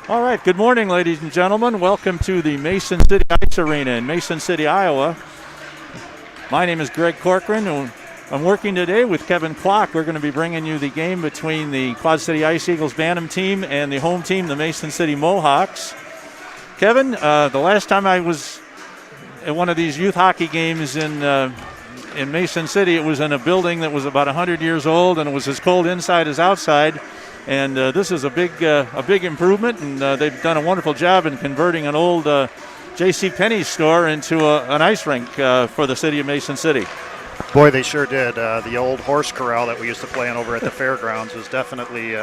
All right, good morning, ladies and gentlemen. Welcome to the Mason City Ice Arena in Mason City, Iowa. My name is Greg Corcoran, and I'm working today with Kevin Klock. We're going to be bringing you the game between the Quad City Ice Eagles Bantam team and the home team, the Mason City Mohawks. Kevin, the last time I was at one of these youth hockey games in Mason City, it was in a building that was about 100 years old, and it was as cold inside as outside. And this is a big improvement, and they've done a wonderful job in converting an old J.C. Penney's store into an ice rink for the city of Mason City. Boy, they sure did. The old horse corral that we used to play in over at the fairgrounds was definitely.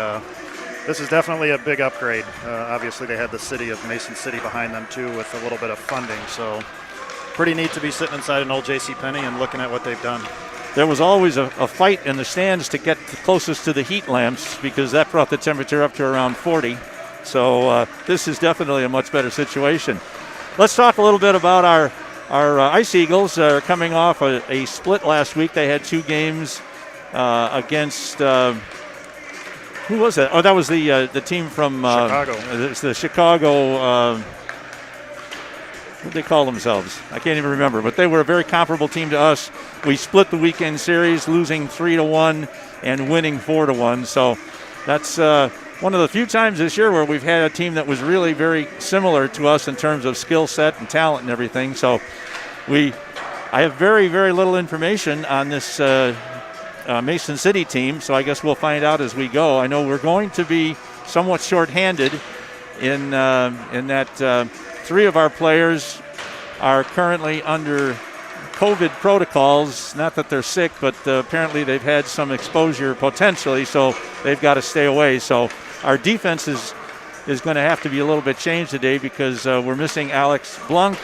This is definitely a big upgrade. Obviously, they had the city of Mason City behind them too, with a little bit of funding. So, pretty neat to be sitting inside an old J.C. Penney and looking at what they've done. There was always a fight in the stands to get closest to the heat lamps because that brought the temperature up to around 40. So this is definitely a much better situation. Let's talk a little bit about our Ice Eagles. Coming off a split last week. They had two games against who was that? Oh, that was the team from Chicago. It's the Chicago. What do they call themselves? I can't even remember, but they were a very comparable team to us. We split the weekend series, losing 3-1 and winning 4-1. So that's one of the few times this year where we've had a team that was really very similar to us in terms of skill set and talent and everything. So I have very, very little information on this Mason City team, so I guess we'll find out as we go. I know we're going to be somewhat shorthanded in that three of our players are currently under COVID protocols. Not that they're sick, but apparently they've had some exposure potentially, so they've got to stay away. So our defense is going to have to be a little bit changed today because we're missing Alex Blunk,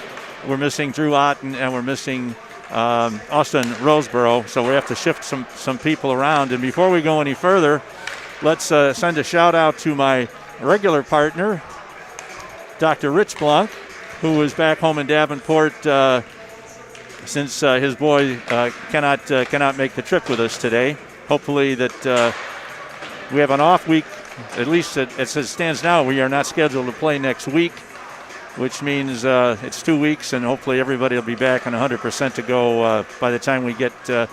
we're missing Drew Otten, and we're missing Austin Roseborough. So we have to shift some people around. And before we go any further, let's send a shout out to my regular partner, Dr. Rich Blanc, who is back home in Davenport since his boy cannot make the trip with us today. Hopefully that we have an off week. At least as it stands now, we are not scheduled to play next week, which means it's 2 weeks, and hopefully everybody will be back on 100% to go by the time we get to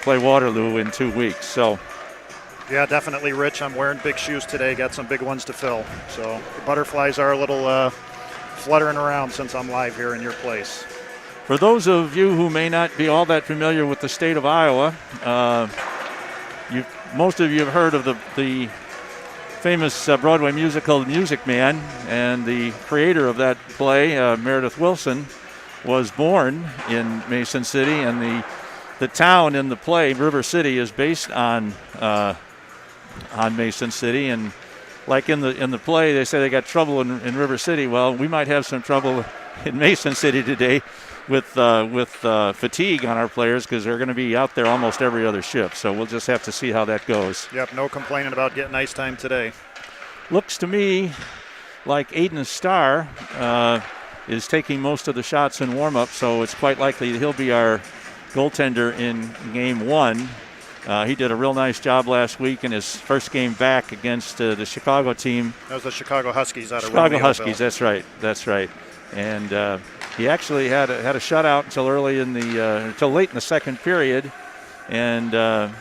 play Waterloo in 2 weeks. So. Yeah, definitely, Rich. I'm wearing big shoes today. Got some big ones to fill. So the butterflies are a little fluttering around since I'm live here in your place. For those of you who may not be all that familiar with the state of Iowa, most of you have heard of the famous Broadway musical Music Man, and the creator of that play, Meredith Willson, was born in Mason City, and the town in the play, River City, is based on Mason City. And like in the play, they say they got trouble in River City. Well, we might have some trouble in Mason City today with fatigue on our players because they're going to be out there almost every other shift. So we'll just have to see how that goes. Yep, no complaining about getting ice time today. Looks to me like Aiden Starr is taking most of the shots in warm-up, so it's quite likely that he'll be our goaltender in game one. He did a real nice job last week in his first game back against the Chicago team. That was the Chicago Huskies out of Chicago Huskies, that's right. And he actually had a shutout until late in the second period, and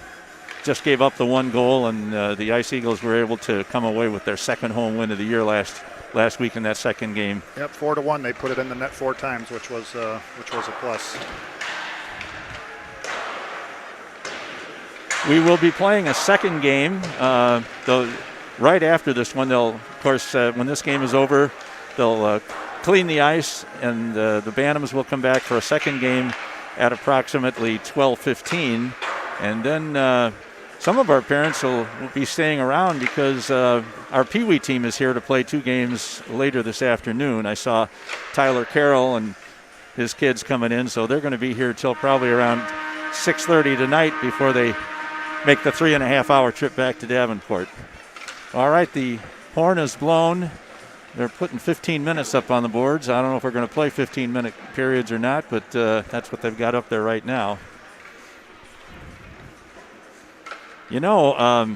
just gave up the one goal. And the Ice Eagles were able to come away with their second home win of the year last week in that second game. Yep, 4-1. They put it in the net 4 times, which was a plus. We will be playing a second game. Right after this one, they'll, of course, when this game is over, they'll clean the ice, and the Bantams will come back for a second game at approximately 12:15. And then some of our parents will be staying around because our Pee Wee team is here to play 2 games later this afternoon. I saw Tyler Carroll and his kids coming in, so they're going to be here till probably around 6:30 tonight before they make the 3.5-hour trip back to Davenport. All right, the horn is blown. They're putting 15 minutes up on the boards. I don't know if we're going to play 15-minute periods or not, but that's what they've got up there right now. You know, a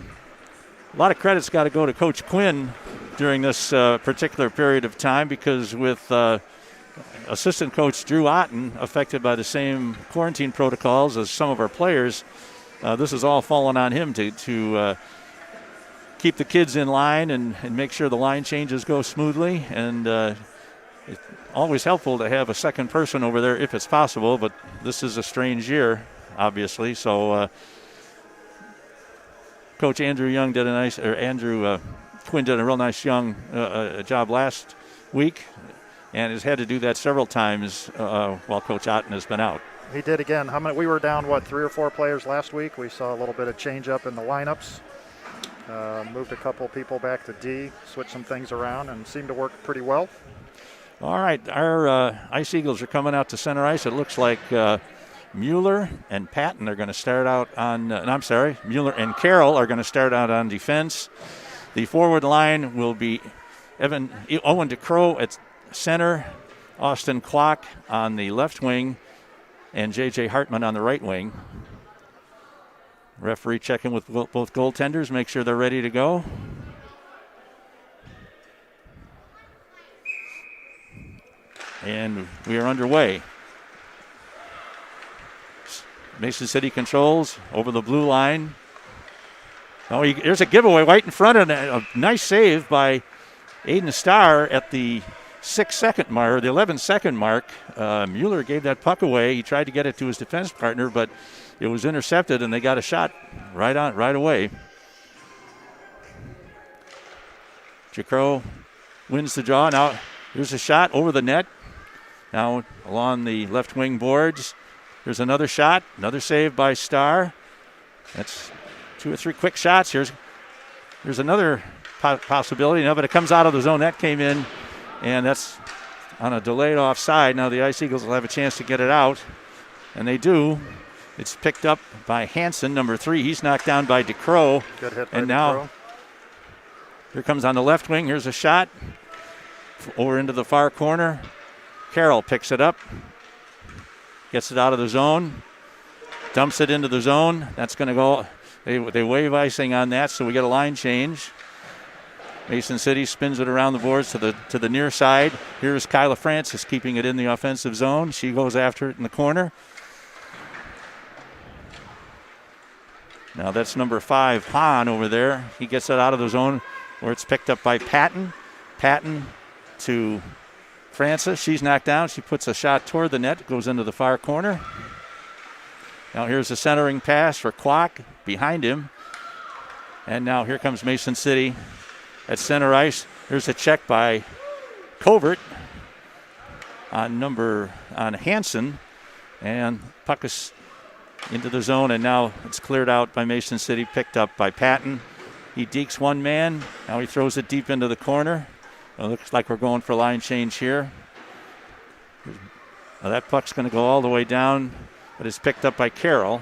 lot of credit's got to go to Coach Quinn during this particular period of time because with assistant coach Drew Otten affected by the same quarantine protocols as some of our players, this is all fallen on him to keep the kids in line and make sure the line changes go smoothly. And it's always helpful to have a second person over there if it's possible, but this is a strange year, obviously. So Coach Andrew Quinn did a real nice job last week and has had to do that several times while Coach Otten has been out. He did again. We were down, 3 or 4 players last week. We saw a little bit of change up in the lineups. Moved a couple people back to D, switched some things around, and seemed to work pretty well. All right, our Ice Eagles are coming out to center ice. It looks like Mueller and Patton are going to start out on, Mueller and Carroll are going to start out on defense. The forward line will be Owen DeCrow at center, Austin Klock on the left wing, and J.J. Hartman on the right wing. Referee checking with both goaltenders, make sure they're ready to go. And we are underway. Mason City controls over the blue line. Oh, there's a giveaway right in front of a nice save by Aiden Starr at the 6-second mark, or the 11-second mark. Mueller gave that puck away. He tried to get it to his defense partner, but it was intercepted, and they got a shot right away. Jacro wins the draw. Now here's a shot over the net. Now along the left wing boards. There's another shot, another save by Starr. That's 2 or 3 quick shots. Here's another possibility. No, but it comes out of the zone. That came in, and that's on a delayed offside. Now the Ice Eagles will have a chance to get it out, and they do. It's picked up by Hansen, number 3. He's knocked down by DeCrow. Good hit by and now DeCrow. Here comes on the left wing. Here's a shot over into the far corner. Carroll picks it up, gets it out of the zone, dumps it into the zone. That's going to go. They wave icing on that, so we get a line change. Mason City spins it around the boards to the near side. Here's Kyla Francis keeping it in the offensive zone. She goes after it in the corner. Now that's number 5, Hahn, over there. He gets it out of the zone where it's picked up by Patton. Patton to Francis. She's knocked down. She puts a shot toward the net. Goes into the far corner. Now here's a centering pass for Kwok behind him. And now here comes Mason City at center ice. Here's a check by Covert on Hansen. And puck is into the zone, and now it's cleared out by Mason City, picked up by Patton. He dekes one man. Now he throws it deep into the corner. It looks like we're going for line change here. Now that puck's going to go all the way down, but it's picked up by Carroll.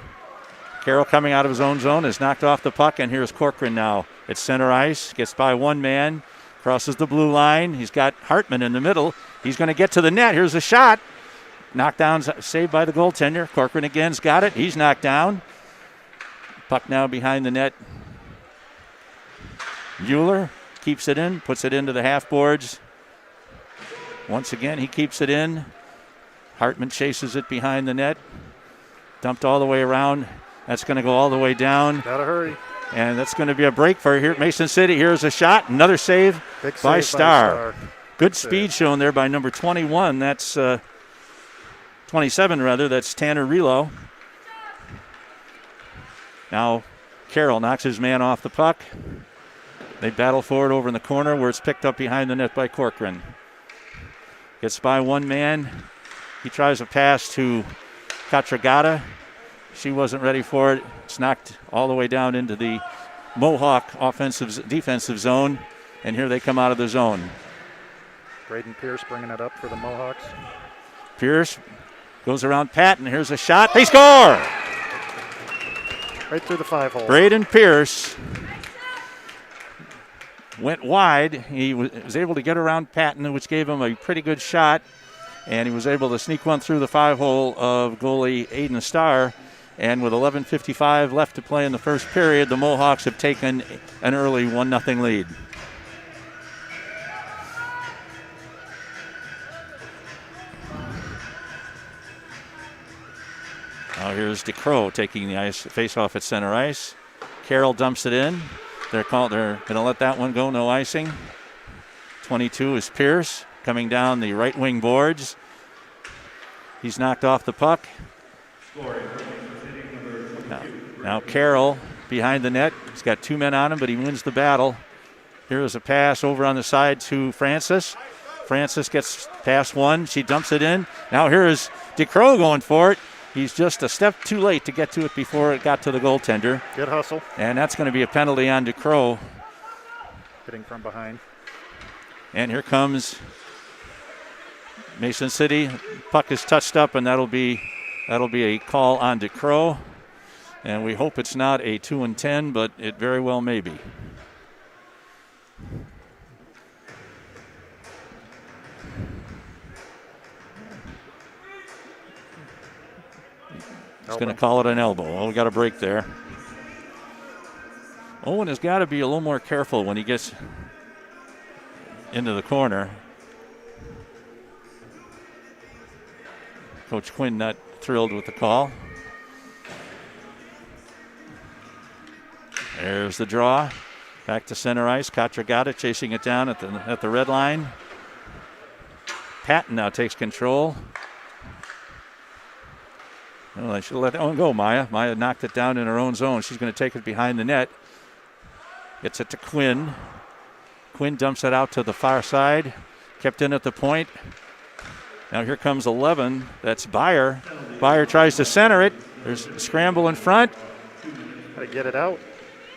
Carroll coming out of his own zone has knocked off the puck, and here's Corcoran now at center ice. Gets by one man, crosses the blue line. He's got Hartman in the middle. He's going to get to the net. Here's a shot. Knockdown saved by the goaltender. Corcoran again's got it. He's knocked down. Puck now behind the net. Mueller keeps it in, puts it into the half boards. Once again, he keeps it in. Hartman chases it behind the net. Dumped all the way around. That's going to go all the way down. Gotta hurry. And that's going to be a break for here at Mason City. Here's a shot. Another save by Starr. Good speed shown there by number 21. That's 27 rather. That's Tanner Relo. Now Carroll knocks his man off the puck. They battle forward over in the corner where it's picked up behind the net by Corcoran. Gets by one man. He tries a pass to Katragata. She wasn't ready for it. It's knocked all the way down into the Mohawk defensive zone. And here they come out of the zone. Braden Pierce bringing it up for the Mohawks. Pierce goes around Patton. Here's a shot. They score! Right through the 5-hole. Braden Pierce went wide. He was able to get around Patton, which gave him a pretty good shot. And he was able to sneak one through the 5-hole of goalie Aiden Starr. And with 11:55 left to play in the first period, the Mohawks have taken an early 1-0 lead. Now here's DeCrow taking the face-off at center ice. Carroll dumps it in. They're going to let that one go, no icing. 22 is Pierce coming down the right wing boards. He's knocked off the puck. Now Carroll behind the net. He's got 2 men on him, but he wins the battle. Here is a pass over on the side to Francis. Francis gets past one. She dumps it in. Now here is DeCrow going for it. He's just a step too late to get to it before it got to the goaltender. Good hustle. And that's going to be a penalty on DeCrow. Hitting from behind. And here comes Mason City. Puck is touched up, and that'll be a call on DeCrow. And we hope it's not a 2-10, but it very well may be. He's going to call it an elbow. Well, we got a break there. Owen has got to be a little more careful when he gets into the corner. Coach Quinn not thrilled with the call. There's the draw. Back to center ice. Katragata chasing it down at the red line. Patton now takes control. Well, I should have let that one go, Maya. Maya knocked it down in her own zone. She's going to take it behind the net. Gets it to Quinn. Quinn dumps it out to the far side. Kept in at the point. Now here comes 11. That's Byer. Byer tries to center it. There's a scramble in front. Got to get it out.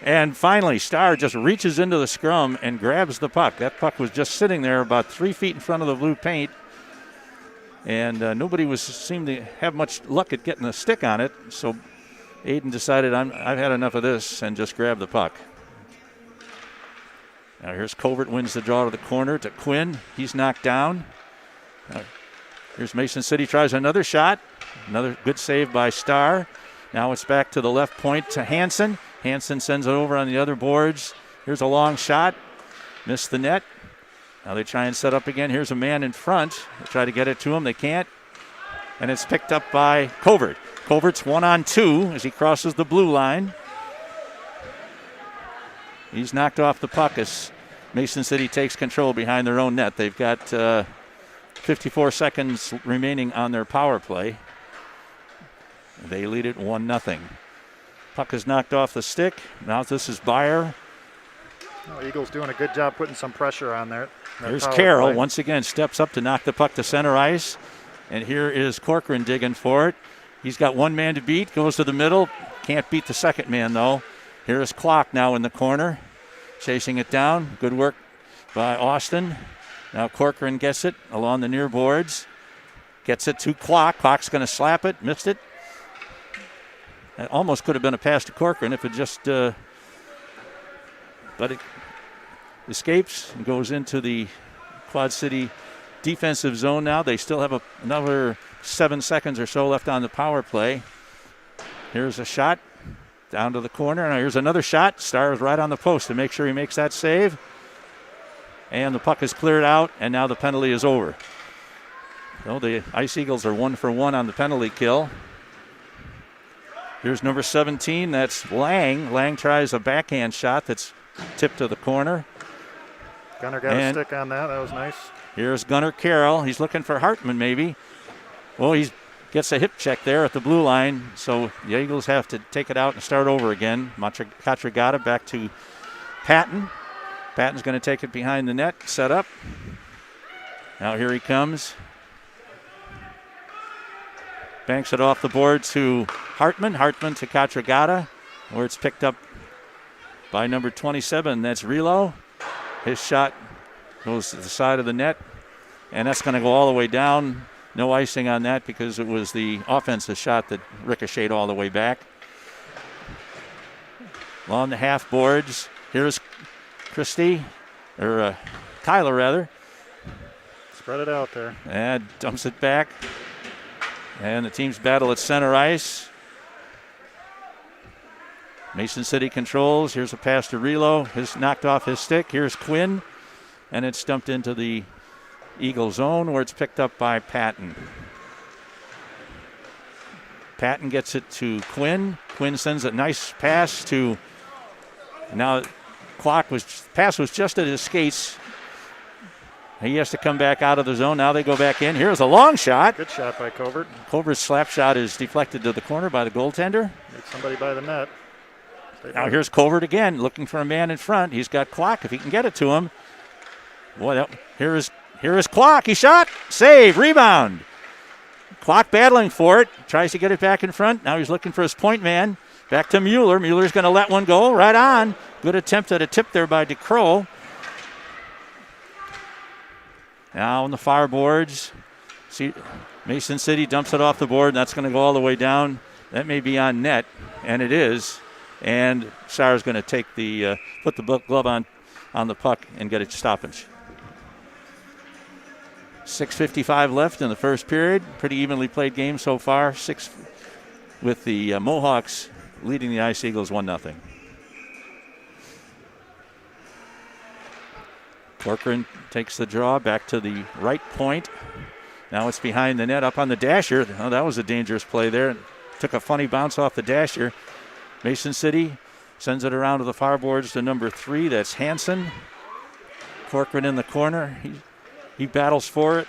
And finally, Starr just reaches into the scrum and grabs the puck. That puck was just sitting there about 3 feet in front of the blue paint. And nobody seemed to have much luck at getting a stick on it. So Aiden decided, I've had enough of this, and just grabbed the puck. Now here's Covert, wins the draw to the corner to Quinn. He's knocked down. Here's Mason City, tries another shot. Another good save by Starr. Now it's back to the left point to Hansen. Hansen sends it over on the other boards. Here's a long shot. Missed the net. Now they try and set up again. Here's a man in front. They try to get it to him. They can't. And it's picked up by Covert. Covert's 1-on-2 as he crosses the blue line. He's knocked off the puck as Mason City takes control behind their own net. They've got 54 seconds remaining on their power play. They lead it 1-0. Puck is knocked off the stick. Now this is Byer. Oh, Eagles doing a good job putting some pressure on there. Here's Carroll once again, steps up to knock the puck to center ice. And here is Corcoran digging for it. He's got one man to beat, goes to the middle. Can't beat the second man, though. Here is Clock now in the corner, chasing it down. Good work by Austin. Now Corcoran gets it along the near boards. Gets it to Clock. Clock's going to slap it. Missed it. That almost could have been a pass to Corcoran if it just... but it escapes and goes into the Quad City defensive zone now. They still have another 7 seconds or so left on the power play. Here's a shot down to the corner. Now here's another shot. Starr is right on the post to make sure he makes that save. And the puck is cleared out, and now the penalty is over. So the Ice Eagles are 1 for 1 on the penalty kill. Here's number 17. That's Lang. Lang tries a backhand shot that's tipped to the corner. Gunner got a stick on that. That was nice. Here's Gunner Carroll. He's looking for Hartman maybe. Well, he gets a hip check there at the blue line. So the Eagles have to take it out and start over again. Katragata back to Patton. Patton's going to take it behind the net, set up. Now here he comes. Banks it off the board to Hartman. Hartman to Katragata, where it's picked up by number 27. That's Relo. His shot goes to the side of the net, and that's going to go all the way down. No icing on that because it was the offensive shot that ricocheted all the way back. Along the half boards, here's Kyla rather. Spread it out there. And dumps it back. And the teams battle at center ice. Mason City controls. Here's a pass to Relo. Has knocked off his stick. Here's Quinn. And it's dumped into the Eagle zone where it's picked up by Patton. Patton gets it to Quinn. Quinn sends a nice pass to, now pass was just at his skates. He has to come back out of the zone. Now they go back in. Here's a long shot. Good shot by Covert. Covert's slap shot is deflected to the corner by the goaltender. Need somebody by the net. Now here's Covert again, looking for a man in front. He's got Clock if he can get it to him. Boy, here is Clock. He shot. Save. Rebound. Clock battling for it. Tries to get it back in front. Now he's looking for his point man. Back to Mueller. Mueller's going to let one go. Right on. Good attempt at a tip there by DeCrow. Now on the far boards. See, Mason City dumps it off the board, and that's going to go all the way down. That may be on net, and it is. And Sauer's going to take put the glove on the puck and get it stoppage. 6:55 left in the first period. Pretty evenly played game so far. With the Mohawks leading the Ice Eagles 1-0. Corcoran takes the draw back to the right point. Now it's behind the net up on the dasher. Oh, that was a dangerous play there. Took a funny bounce off the dasher. Mason City sends it around to the far boards to number 3. That's Hansen. Corcoran in the corner. He battles for it.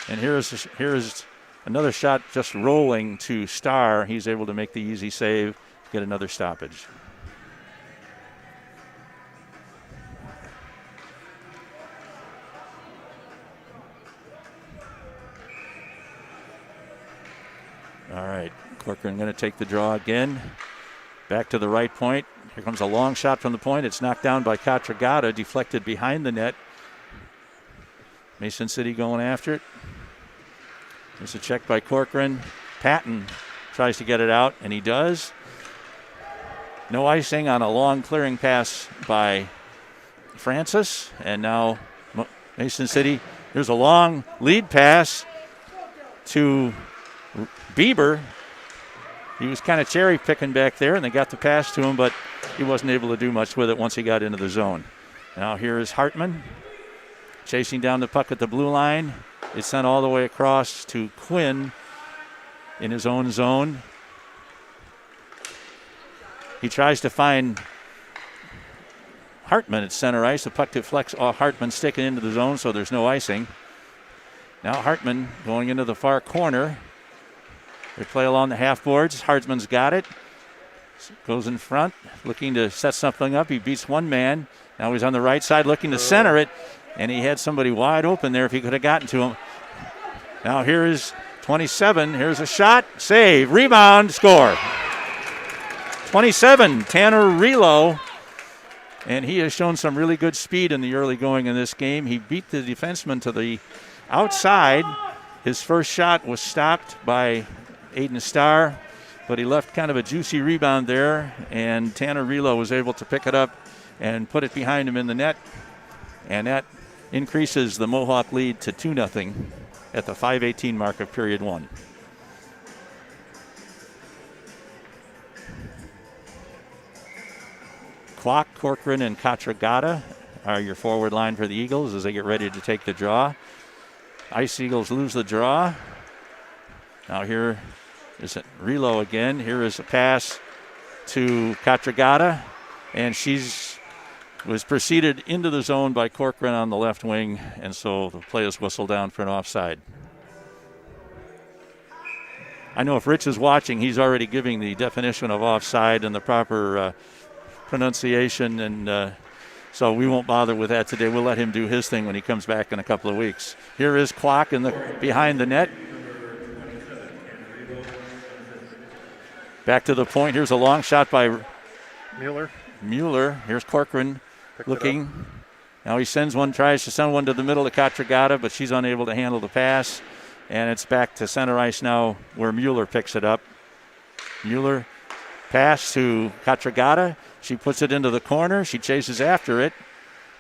And here's another shot just rolling to Starr. He's able to make the easy save, get another stoppage. All right, Corcoran going to take the draw again. Back to the right point. Here comes a long shot from the point. It's knocked down by Katragata, deflected behind the net. Mason City going after it. There's a check by Corcoran. Patton tries to get it out, and he does. No icing on a long clearing pass by Francis. And now Mason City, there's a long lead pass to Bieber. He was kind of cherry picking back there, and they got the pass to him, but he wasn't able to do much with it once he got into the zone. Now here is Hartman chasing down the puck at the blue line. It's sent all the way across to Quinn in his own zone. He tries to find Hartman at center ice. The puck deflects off Hartman, sticking into the zone, so there's no icing. Now Hartman going into the far corner. They play along the half boards. Hartman's got it. Goes in front, looking to set something up. He beats one man. Now he's on the right side looking to center it, and he had somebody wide open there if he could have gotten to him. Now here is 27. Here's a shot. Save. Rebound. Score. 27, Tanner Relo. And he has shown some really good speed in the early going in this game. He beat the defenseman to the outside. His first shot was stopped by Aiden Starr, but he left kind of a juicy rebound there, and Tanner Relo was able to pick it up and put it behind him in the net, and that increases the Mohawk lead to 2-0 at the 5:18 mark of period 1. Kwok, Corcoran, and Katragata are your forward line for the Eagles as they get ready to take the draw. Ice Eagles lose the draw. Now here is Relo again. Here is a pass to Katragata, and was preceded into the zone by Corcoran on the left wing, and so the play is whistled down for an offside. I know if Rich is watching, he's already giving the definition of offside and the proper pronunciation, and so we won't bother with that today. We'll let him do his thing when he comes back in a couple of weeks. Here is Clock behind the net. Back to the point. Here's a long shot by Mueller. Here's Corcoran looking. Now he tries to send one to the middle to Katragata, but she's unable to handle the pass. And it's back to center ice now where Mueller picks it up. Mueller pass to Katragata. She puts it into the corner. She chases after it.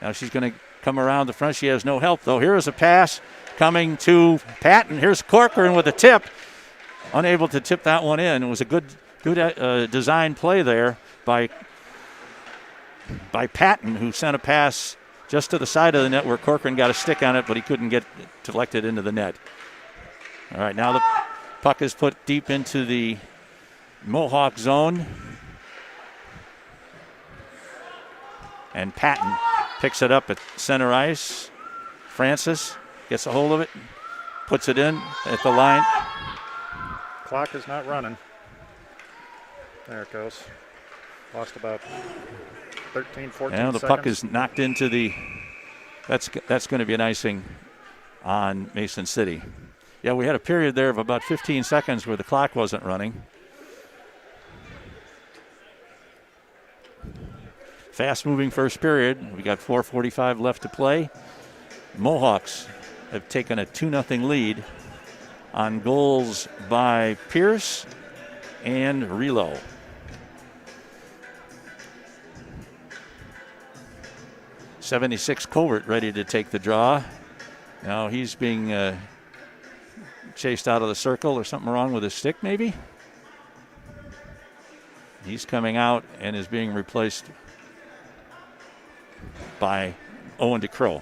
Now she's going to come around the front. She has no help, though. Here is a pass coming to Patton. Here's Corcoran with a tip. Unable to tip that one in. It was a good design play there by Patton, who sent a pass just to the side of the net where Corcoran got a stick on it, but he couldn't get deflected into the net. All right, now the Puck is put deep into the Mohawk zone. And Patton picks it up at center ice. Francis gets a hold of it, puts it in at the line. Clock is not running. There it goes. Lost about 13, 14 And the seconds. puck is knocked into the, that's going to be an icing on Mason City. Yeah, we had a period there of about 15 seconds where the clock wasn't running. Fast-moving first period. We got 4:45 left to play. Mohawks have taken a 2-0 lead on goals by Pierce and Relo. '76 Covert ready to take the draw. Now he's being chased out of the circle, or something wrong with his stick maybe. He's coming out and is being replaced by Owen DeCrow.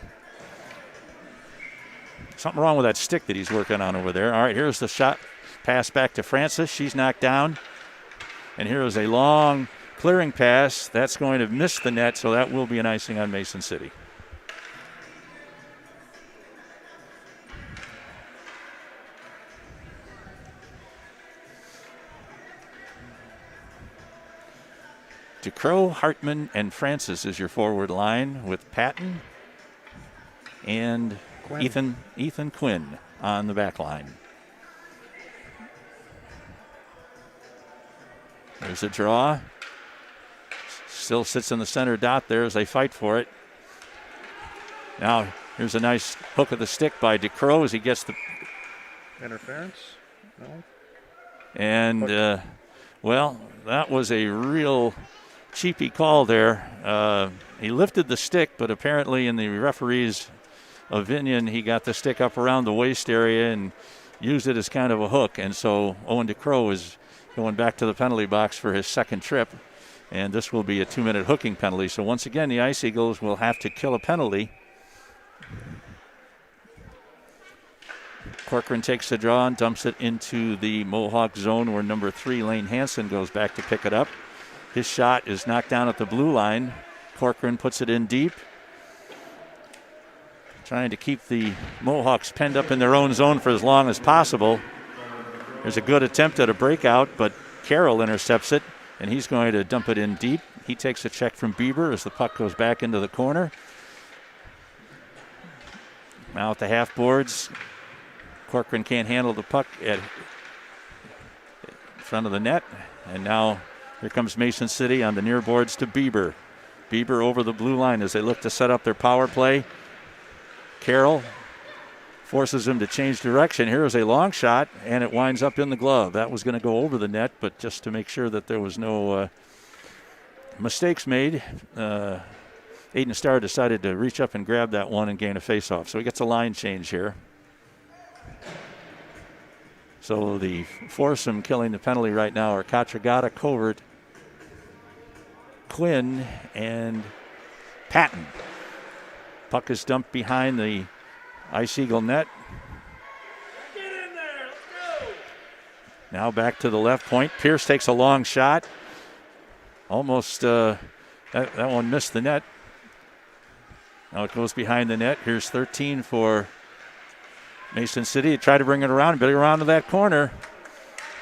Something wrong with that stick that he's working on over there. All right, here's the shot. Pass back to Francis. She's knocked down. And here is a long clearing pass. That's going to miss the net, so that will be an icing on Mason City. DeCrow, Hartman, and Francis is your forward line, with Patton and Quinn. Ethan Quinn on the back line. There's a draw. Still sits in the center dot there as they fight for it. Now here's a nice hook of the stick by DeCrow as he gets the Interference? No. And well, that was a real cheapy call there. He lifted the stick, but apparently in the referee's opinion, he got the stick up around the waist area and used it as kind of a hook. And so Owen DeCrow is going back to the penalty box for his second trip. And this will be a 2-minute hooking penalty. So once again, the Ice Eagles will have to kill a penalty. Corcoran takes the draw and dumps it into the Mohawk zone where number 3, Lane Hansen, goes back to pick it up. His shot is knocked down at the blue line. Corcoran puts it in deep. Trying to keep the Mohawks penned up in their own zone for as long as possible. There's a good attempt at a breakout, but Carroll intercepts it, and he's going to dump it in deep. He takes a check from Bieber as the puck goes back into the corner. Now at the half boards, Corcoran can't handle the puck at front of the net, and now here comes Mason City on the near boards to Bieber. Bieber over the blue line as they look to set up their power play. Carroll forces him to change direction. Here is a long shot, and it winds up in the glove. That was going to go over the net, but just to make sure that there was no mistakes made, Aiden Starr decided to reach up and grab that one and gain a faceoff. So he gets a line change here. So the foursome killing the penalty right now are Katragata, Covert, Quinn, and Patton. Puck is dumped behind the Ice Eagle net. Get in there, let's go. Now back to the left point. Pierce takes a long shot. Almost, that one missed the net. Now it goes behind the net. Here's 13 for Mason City. Try to bring it around, bring it around to that corner.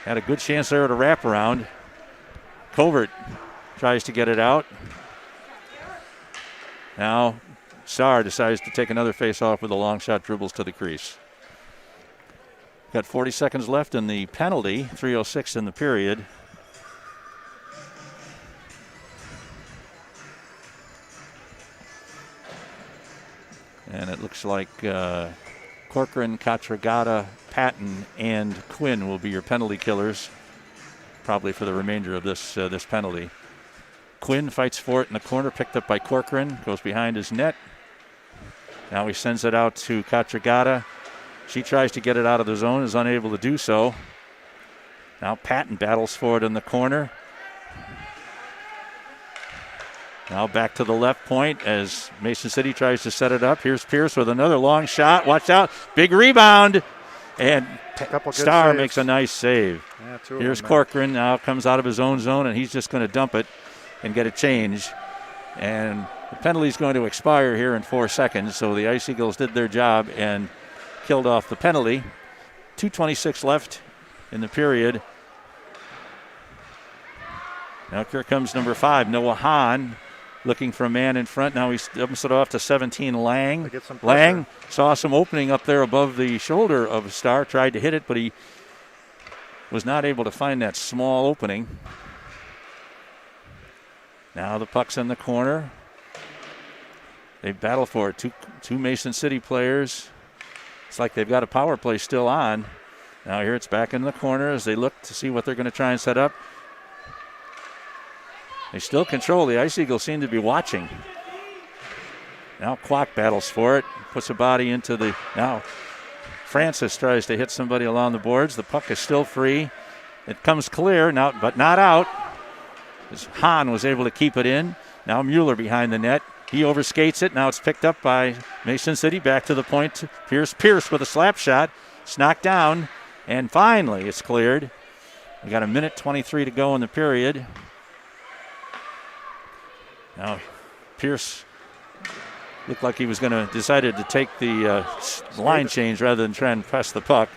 Had a good chance there to wrap around. Covert tries to get it out. Now Starr decides to take another face-off with a long shot, dribbles to the crease. Got 40 seconds left in the penalty, 3:06 in the period. And it looks like Corcoran, Katragata, Patton, and Quinn will be your penalty killers, probably for the remainder of this penalty. Quinn fights for it in the corner, picked up by Corcoran, goes behind his net. Now he sends it out to Katragata. She tries to get it out of the zone, is unable to do so. Now Patton battles for it in the corner. Now back to the left point as Mason City tries to set it up. Here's Pierce with another long shot. Watch out. Big rebound. And Couple good Starr saves. makes a nice save. Yeah, two of Here's them, Corcoran now, comes out of his own zone, and he's just going to dump it and get a change. And the penalty is going to expire here in 4 seconds, so the Ice Eagles did their job and killed off the penalty. 2:26 left in the period. Now here comes number 5, Noah Hahn, looking for a man in front. Now he dumps it off to 17, Lang. They get some pressure. Lang saw some opening up there above the shoulder of Starr, tried to hit it, but he was not able to find that small opening. Now the puck's in the corner. They battle for it. Two Mason City players. It's like they've got a power play still on. Now here it's back in the corner as they look to see what they're going to try and set up. They still control. The Ice Eagles seem to be watching. Now Kwok battles for it. Puts a body into the... Now Francis tries to hit somebody along the boards. The puck is still free. It comes clear, now, but not out. As Hahn was able to keep it in. Now Mueller behind the net. He overskates it. Now it's picked up by Mason City. Back to the point. Pierce with a slap shot. It's knocked down. And finally it's cleared. We got 1:23 to go in the period. Now Pierce looked like he was going to decided to take the line change rather than try and press the puck.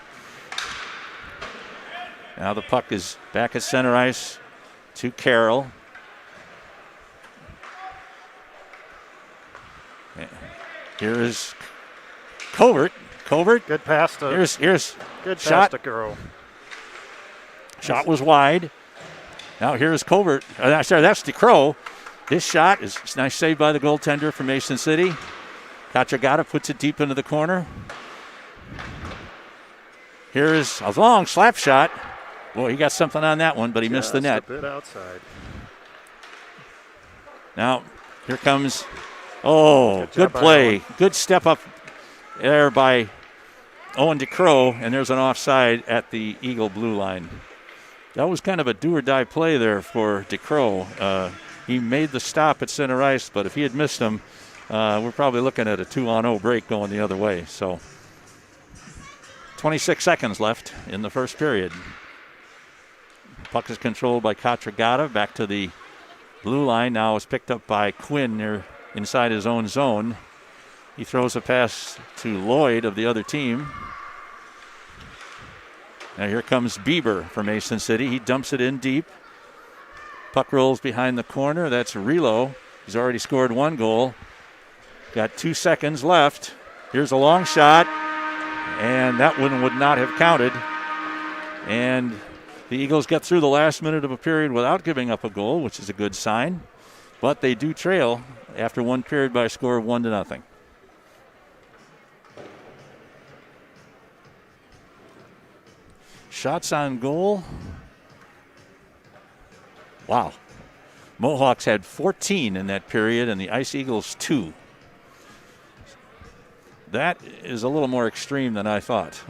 Now the puck is back at center ice to Carroll. Here is Covert. Good pass to. Here's good shot. pass to Girl. Shot was wide. Now here's Covert. Sorry, that's DeCrow. This shot is a nice save by the goaltender from Mason City. Katragata puts it deep into the corner. Here is a long slap shot. Boy, he got something on that one, but he missed the net. A bit outside. Now, here comes, good play. Good step up there by Owen DeCrow, and there's an offside at the Eagle blue line. That was kind of a do-or-die play there for DeCrow. He made the stop at center ice, but if he had missed him, we're probably looking at a 2-on-0 break going the other way. So 26 seconds left in the first period. Puck is controlled by Katragata. Back to the blue line. Now is picked up by Quinn near inside his own zone. He throws a pass to Lloyd of the other team. Now here comes Bieber for Mason City. He dumps it in deep. Puck rolls behind the corner. That's Relo. He's already scored 1 goal. Got 2 seconds left. Here's a long shot. And that one would not have counted. And the Eagles get through the last minute of a period without giving up a goal, which is a good sign. But they do trail after 1 period by a score of 1-0. Shots on goal. Wow. Mohawks had 14 in that period, and the Ice Eagles 2. That is a little more extreme than I thought.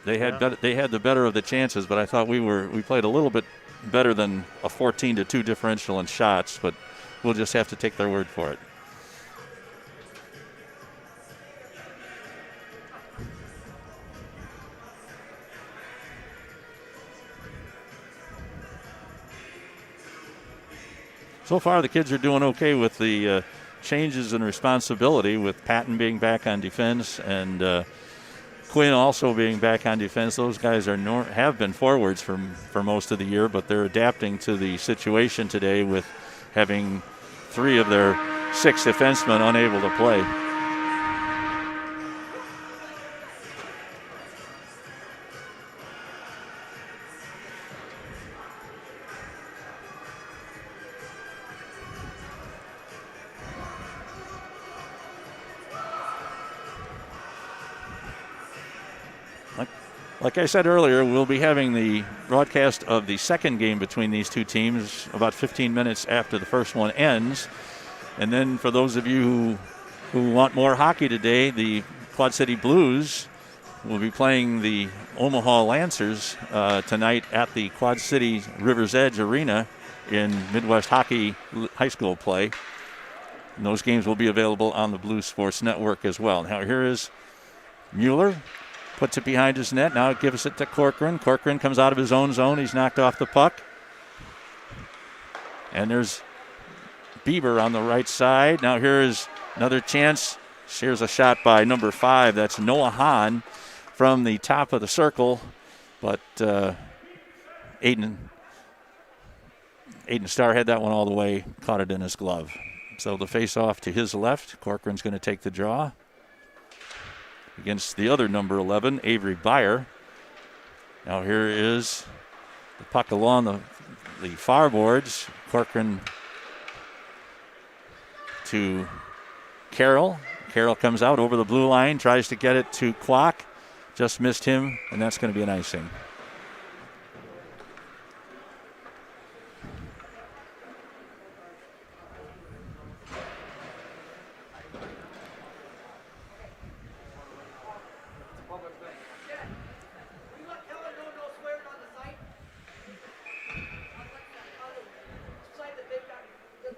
They had the better of the chances, but I thought we played a little bit better than a 14-2 differential in shots, but we'll just have to take their word for it. So far, the kids are doing okay with the changes in responsibility, with Patton being back on defense and Quinn also being back on defense. Those guys have been forwards for most of the year, but they're adapting to the situation today with having 3 of their 6 defensemen unable to play. Like I said earlier, we'll be having the broadcast of the second game between these two teams about 15 minutes after the first one ends. And then for those of you who want more hockey today, the Quad City Blues will be playing the Omaha Lancers tonight at the Quad City River's Edge Arena in Midwest Hockey High School play. And those games will be available on the Blue Sports Network as well. Now here is Mueller. puts it behind his net. Now it gives it to Corcoran. Corcoran comes out of his own zone. He's knocked off the puck. And there's Bieber on the right side. Now here is another chance. Here's a shot by number 5. That's Noah Hahn from the top of the circle. But Aiden Starr had that one all the way, caught it in his glove. So the face-off to his left. Corcoran's going to take the draw against the other number 11, Avery Byer. Now here is the puck along the far boards. Corcoran to Carroll. Carroll comes out over the blue line, tries to get it to Kwok. Just missed him, and that's going to be an icing.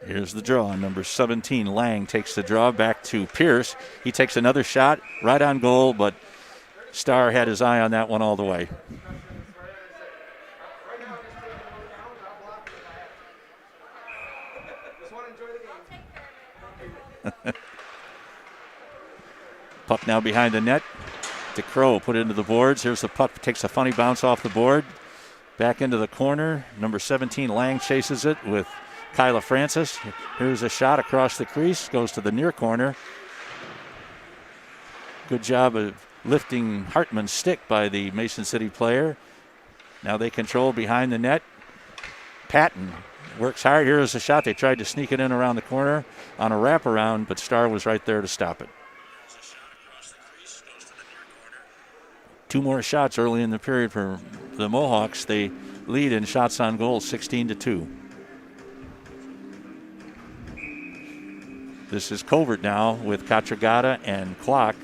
Here's the draw. Number 17, Lang, takes the draw back to Pierce. He takes another shot right on goal, but Starr had his eye on that one all the way. Puck now behind the net. DeCrow put it into the boards. Here's the puck, takes a funny bounce off the board. Back into the corner. Number 17, Lang, chases it with Kyla Francis. Here's a shot across the crease, goes to the near corner. Good job of lifting Hartman's stick by the Mason City player. Now they control behind the net. Patton works hard. Here's a shot. They tried to sneak it in around the corner on a wraparound, but Starr was right there to stop it. 2 more shots early in the period for the Mohawks. They lead in shots on goal, 16-2. This is Covert now with Katragata and Klock.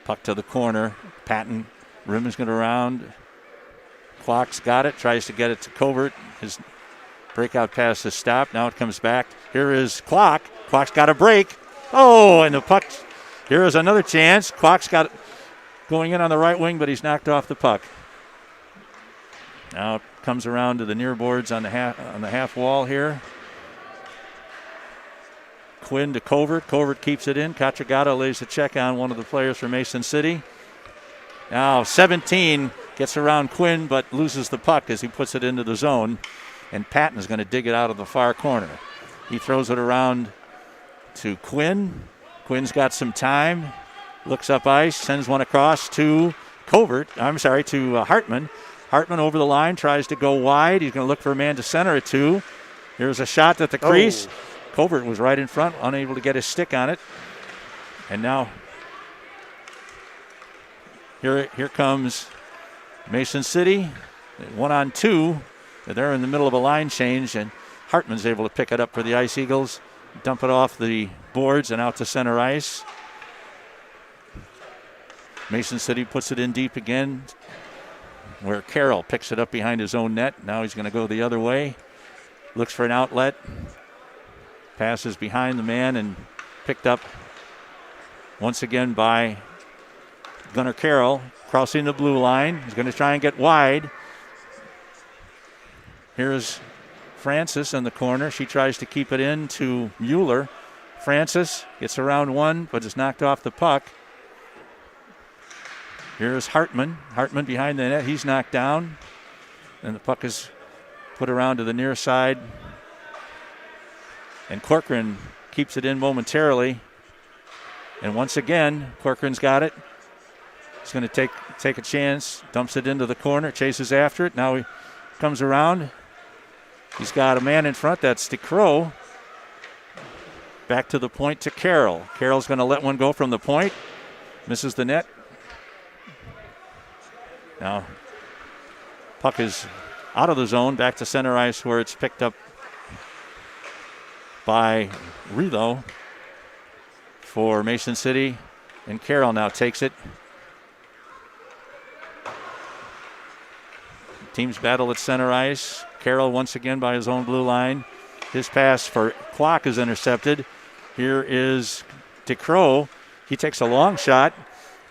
Puck to the corner. Patton, rim is going to round. Klock's got it, tries to get it to Covert. His breakout pass is stopped. Now it comes back. Here is Klock. Klock's got a break. Oh, and the puck. Here is another chance. Klock's got it going in on the right wing, but he's knocked off the puck. Now it comes around to the near boards on the half wall here. Quinn to Covert. Covert keeps it in. Katragata lays a check on one of the players for Mason City. Now 17 gets around Quinn but loses the puck as he puts it into the zone. And Patton is going to dig it out of the far corner. He throws it around to Quinn. Quinn's got some time. Looks up ice. Sends one across to Hartman. Hartman over the line, tries to go wide. He's going to look for a man to center it to. Here's a shot at the crease. Covert was right in front, unable to get his stick on it. And now here comes Mason City. 1-on-2. They're in the middle of a line change, and Hartman's able to pick it up for the Ice Eagles, dump it off the boards and out to center ice. Mason City puts it in deep again, where Carroll picks it up behind his own net. Now he's going to go the other way. Looks for an outlet. Passes behind the man and picked up once again by Gunnar Carroll. Crossing the blue line. He's going to try and get wide. Here's Francis in the corner. She tries to keep it in to Mueller. Francis gets around one, but is knocked off the puck. Here's Hartman. Hartman behind the net. He's knocked down. And the puck is put around to the near side. And Corcoran keeps it in momentarily. And once again, Corcoran's got it. He's going to take a chance. Dumps it into the corner. Chases after it. Now he comes around. He's got a man in front. That's DeCrow. Back to the point to Carroll. Carroll's going to let one go from the point. Misses the net. Now, puck is out of the zone, back to center ice where it's picked up by Relo for Mason City. And Carroll now takes it. Teams battle at center ice. Carroll once again by his own blue line. His pass for Klock is intercepted. Here is DeCrow, he takes a long shot.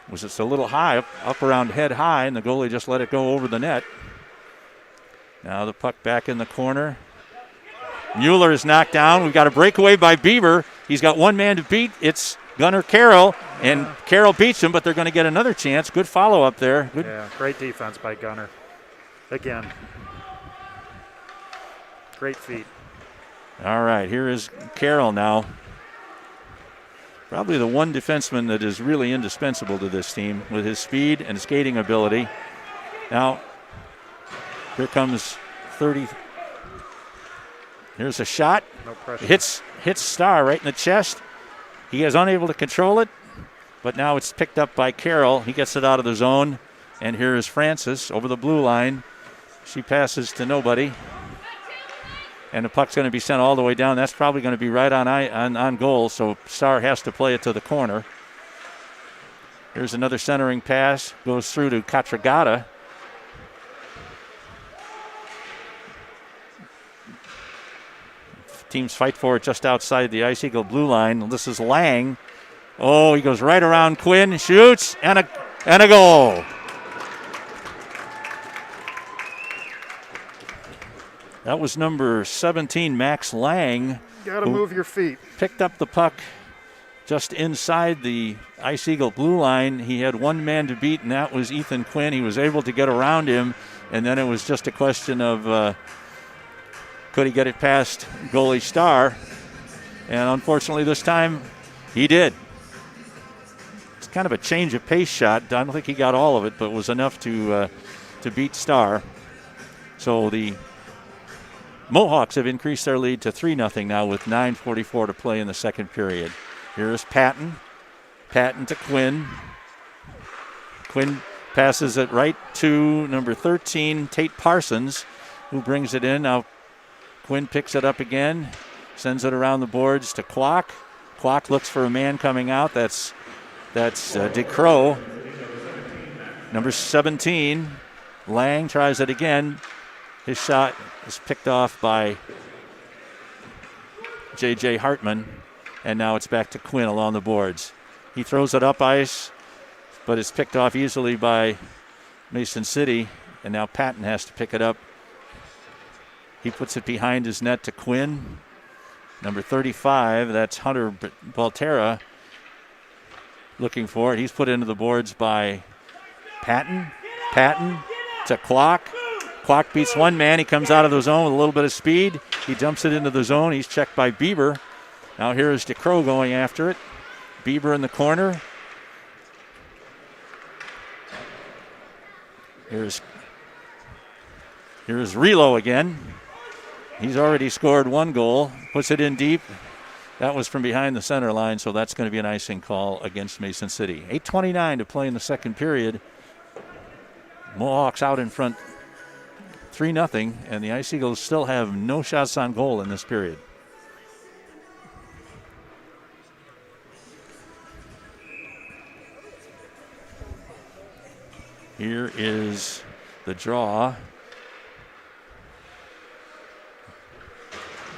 Was just a little high, up around head high, and the goalie just let it go over the net. Now the puck back in the corner. Mueller is knocked down. We've got a breakaway by Bieber. He's got one man to beat. It's Gunnar Carroll, and Carroll beats him, but they're going to get another chance. Good follow-up there. Good. Yeah, great defense by Gunnar. Again. Great feet. All right, here is Carroll now. Probably the one defenseman that is really indispensable to this team with his speed and skating ability. Now, here comes 30. Here's a shot. No pressure. Hits Starr right in the chest. He is unable to control it, but now it's picked up by Carroll. He gets it out of the zone, and here is Francis over the blue line. She passes to nobody, and the puck's going to be sent all the way down. That's probably going to be right on goal, so Starr has to play it to the corner. Here's another centering pass. Goes through to Katragata. Teams fight for it just outside the Ice Eagle blue line. This is Lang. Oh, he goes right around Quinn, shoots, and a goal. That was number 17, Max Lang. Got to move your feet. Picked up the puck just inside the Ice Eagle blue line. He had one man to beat, and that was Ethan Quinn. He was able to get around him, and then it was just a question of could he get it past goalie Starr? And unfortunately this time he did. It's kind of a change of pace shot. I don't think he got all of it, but it was enough to beat Starr. So the Mohawks have increased their lead to 3-0 now with 9:44 to play in the second period. Here's Patton. Patton to Quinn. Quinn passes it right to number 13, Tate Parsons, who brings it in. Now Quinn picks it up again, sends it around the boards to Kwok. Kwok looks for a man coming out. That's DeCrow. Number 17, Lang tries it again. His shot is picked off by J.J. Hartman, and now it's back to Quinn along the boards. He throws it up ice, but it's picked off easily by Mason City, and now Patton has to pick it up. He puts it behind his net to Quinn. Number 35, that's Hunter Baltera looking for it. He's put into the boards by Patton. Patton to Kwok. Kwok beats one man. He comes out of the zone with a little bit of speed. He dumps it into the zone. He's checked by Bieber. Now here is DeCrow going after it. Bieber in the corner. Here's Relo again. He's already scored one goal. Puts it in deep. That was from behind the center line, so that's going to be an icing call against Mason City. 8:29 to play in the second period. Mohawks out in front 3-0, and the Ice Eagles still have no shots on goal in this period. Here is the draw.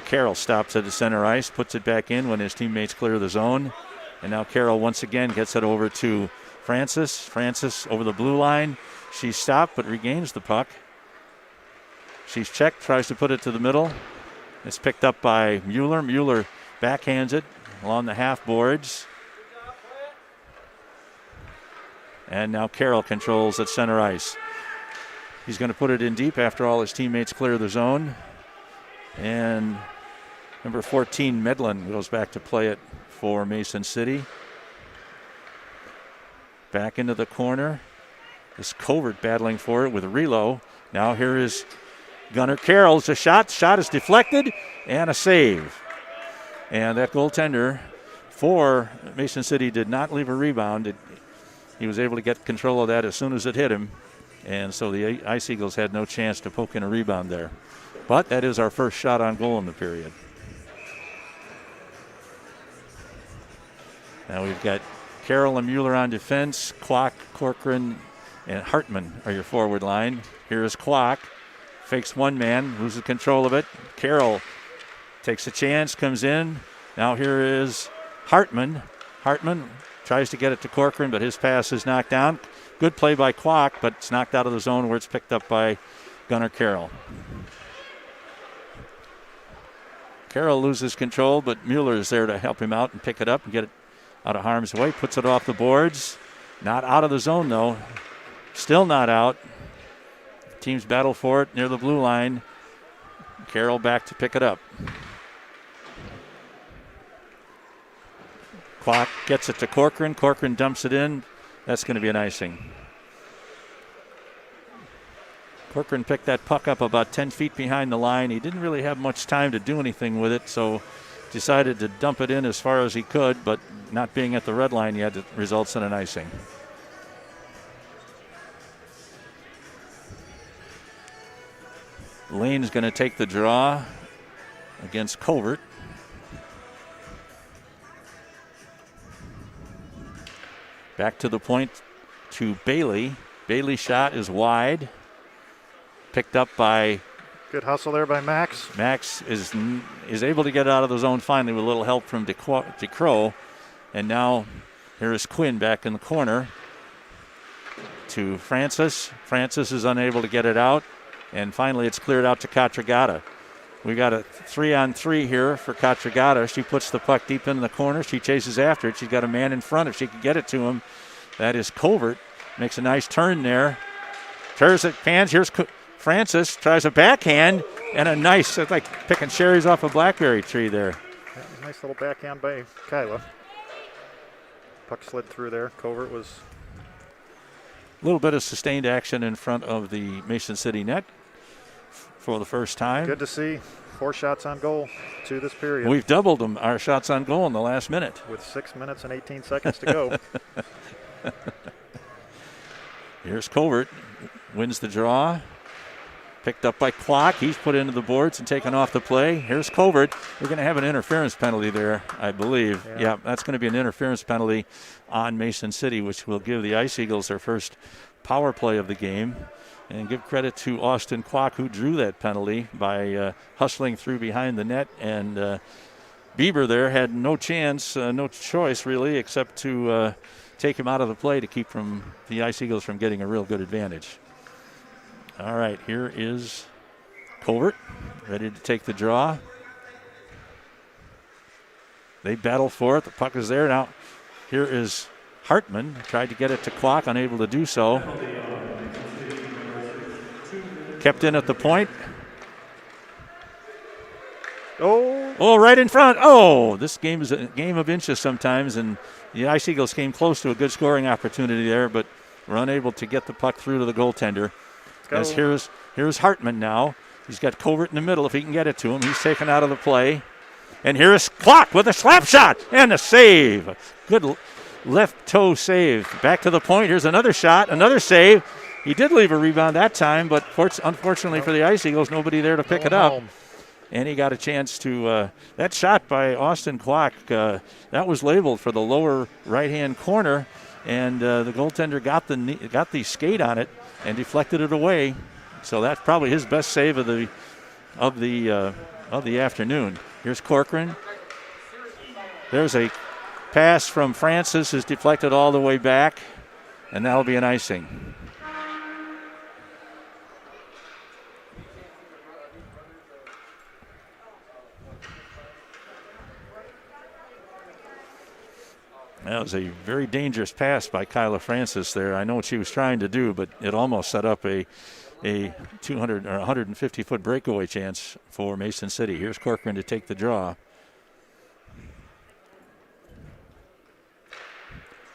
Carroll stops at the center ice, puts it back in when his teammates clear the zone. And now Carroll once again gets it over to Francis. Francis over the blue line. She's stopped but regains the puck. She's checked, tries to put it to the middle. It's picked up by Mueller. Mueller backhands it along the half boards. And now Carroll controls at center ice. He's going to put it in deep after all his teammates clear the zone. And number 14, Medlin, goes back to play it for Mason City. Back into the corner. This Covert battling for it with Relo. Now here is Gunnar Carroll's a shot. Shot is deflected and a save. And that goaltender for Mason City did not leave a rebound. He was able to get control of that as soon as it hit him. And so the Ice Eagles had no chance to poke in a rebound there. But that is our first shot on goal in the period. Now we've got Carroll and Mueller on defense. Kwok, Corcoran, and Hartman are your forward line. Here is Kwok. Fakes one man, loses control of it. Carroll takes a chance, comes in. Now here is Hartman. Hartman tries to get it to Corcoran, but his pass is knocked down. Good play by Kwok, but it's knocked out of the zone where it's picked up by Gunnar Carroll. Carroll loses control, but Mueller is there to help him out and pick it up and get it out of harm's way. Puts it off the boards. Not out of the zone, though. Still not out. Teams battle for it near the blue line. Carroll back to pick it up. Kwok gets it to Corcoran. Corcoran dumps it in. That's going to be an icing. Corcoran picked that puck up about 10 feet behind the line. He didn't really have much time to do anything with it, so decided to dump it in as far as he could, but not being at the red line yet, it results in an icing. Lane's going to take the draw against Covert. Back to the point to Bailey. Bailey's shot is wide. Picked up by... Good hustle there by Max. Max is able to get out of the zone finally with a little help from DeCrow. And now here is Quinn back in the corner to Francis. Francis is unable to get it out. And finally it's cleared out to Katragata. We got a 3-on-3 here for Katragata. She puts the puck deep in the corner. She chases after it. She's got a man in front if she can get it to him. That is Covert. Makes a nice turn there. Turns it, pans. Here's Francis. Tries a backhand. And a nice, it's like picking cherries off a blackberry tree there. Yeah, nice little backhand by Kyla. Puck slid through there. Covert was... A little bit of sustained action in front of the Mason City net for the first time. Good to see. 4 shots on goal to this period. We've doubled them, our shots on goal in the last minute. With 6 minutes and 18 seconds to go. Here's Covert. Wins the draw. Picked up by Kwok. He's put into the boards and taken off the play. Here's Covert. We're going to have an interference penalty there, I believe. Yeah, that's going to be an interference penalty on Mason City, which will give the Ice Eagles their first power play of the game. And give credit to Austin Kwok, who drew that penalty by hustling through behind the net. And Bieber there had no chance, no choice really, except to take him out of the play to keep the Ice Eagles from getting a real good advantage. All right, here is Covert, ready to take the draw. They battle for it. The puck is there. Now, here is Hartman. Tried to get it to Kwok, unable to do so. Kept in at the point. Oh, right in front. Oh, this game is a game of inches sometimes, and the Ice Eagles came close to a good scoring opportunity there, but were unable to get the puck through to the goaltender. As here's Hartman now. He's got Covert in the middle if he can get it to him. He's taken out of the play. And here is Kwok with a slap shot and a save. Good left toe save. Back to the point. Here's another shot, another save. He did leave a rebound that time, but unfortunately for the Ice Eagles, nobody there to pick it up. And he got a chance to, that shot by Austin Kwok, that was labeled for the lower right-hand corner, and the goaltender got the skate on it and deflected it away. So that's probably his best save of the afternoon. Here's Corcoran. There's a pass from Francis, is deflected all the way back, and that'll be an icing. That was a very dangerous pass by Kyla Francis there. I know what she was trying to do, but it almost set up a 200 or 150-foot breakaway chance for Mason City. Here's Corcoran to take the draw.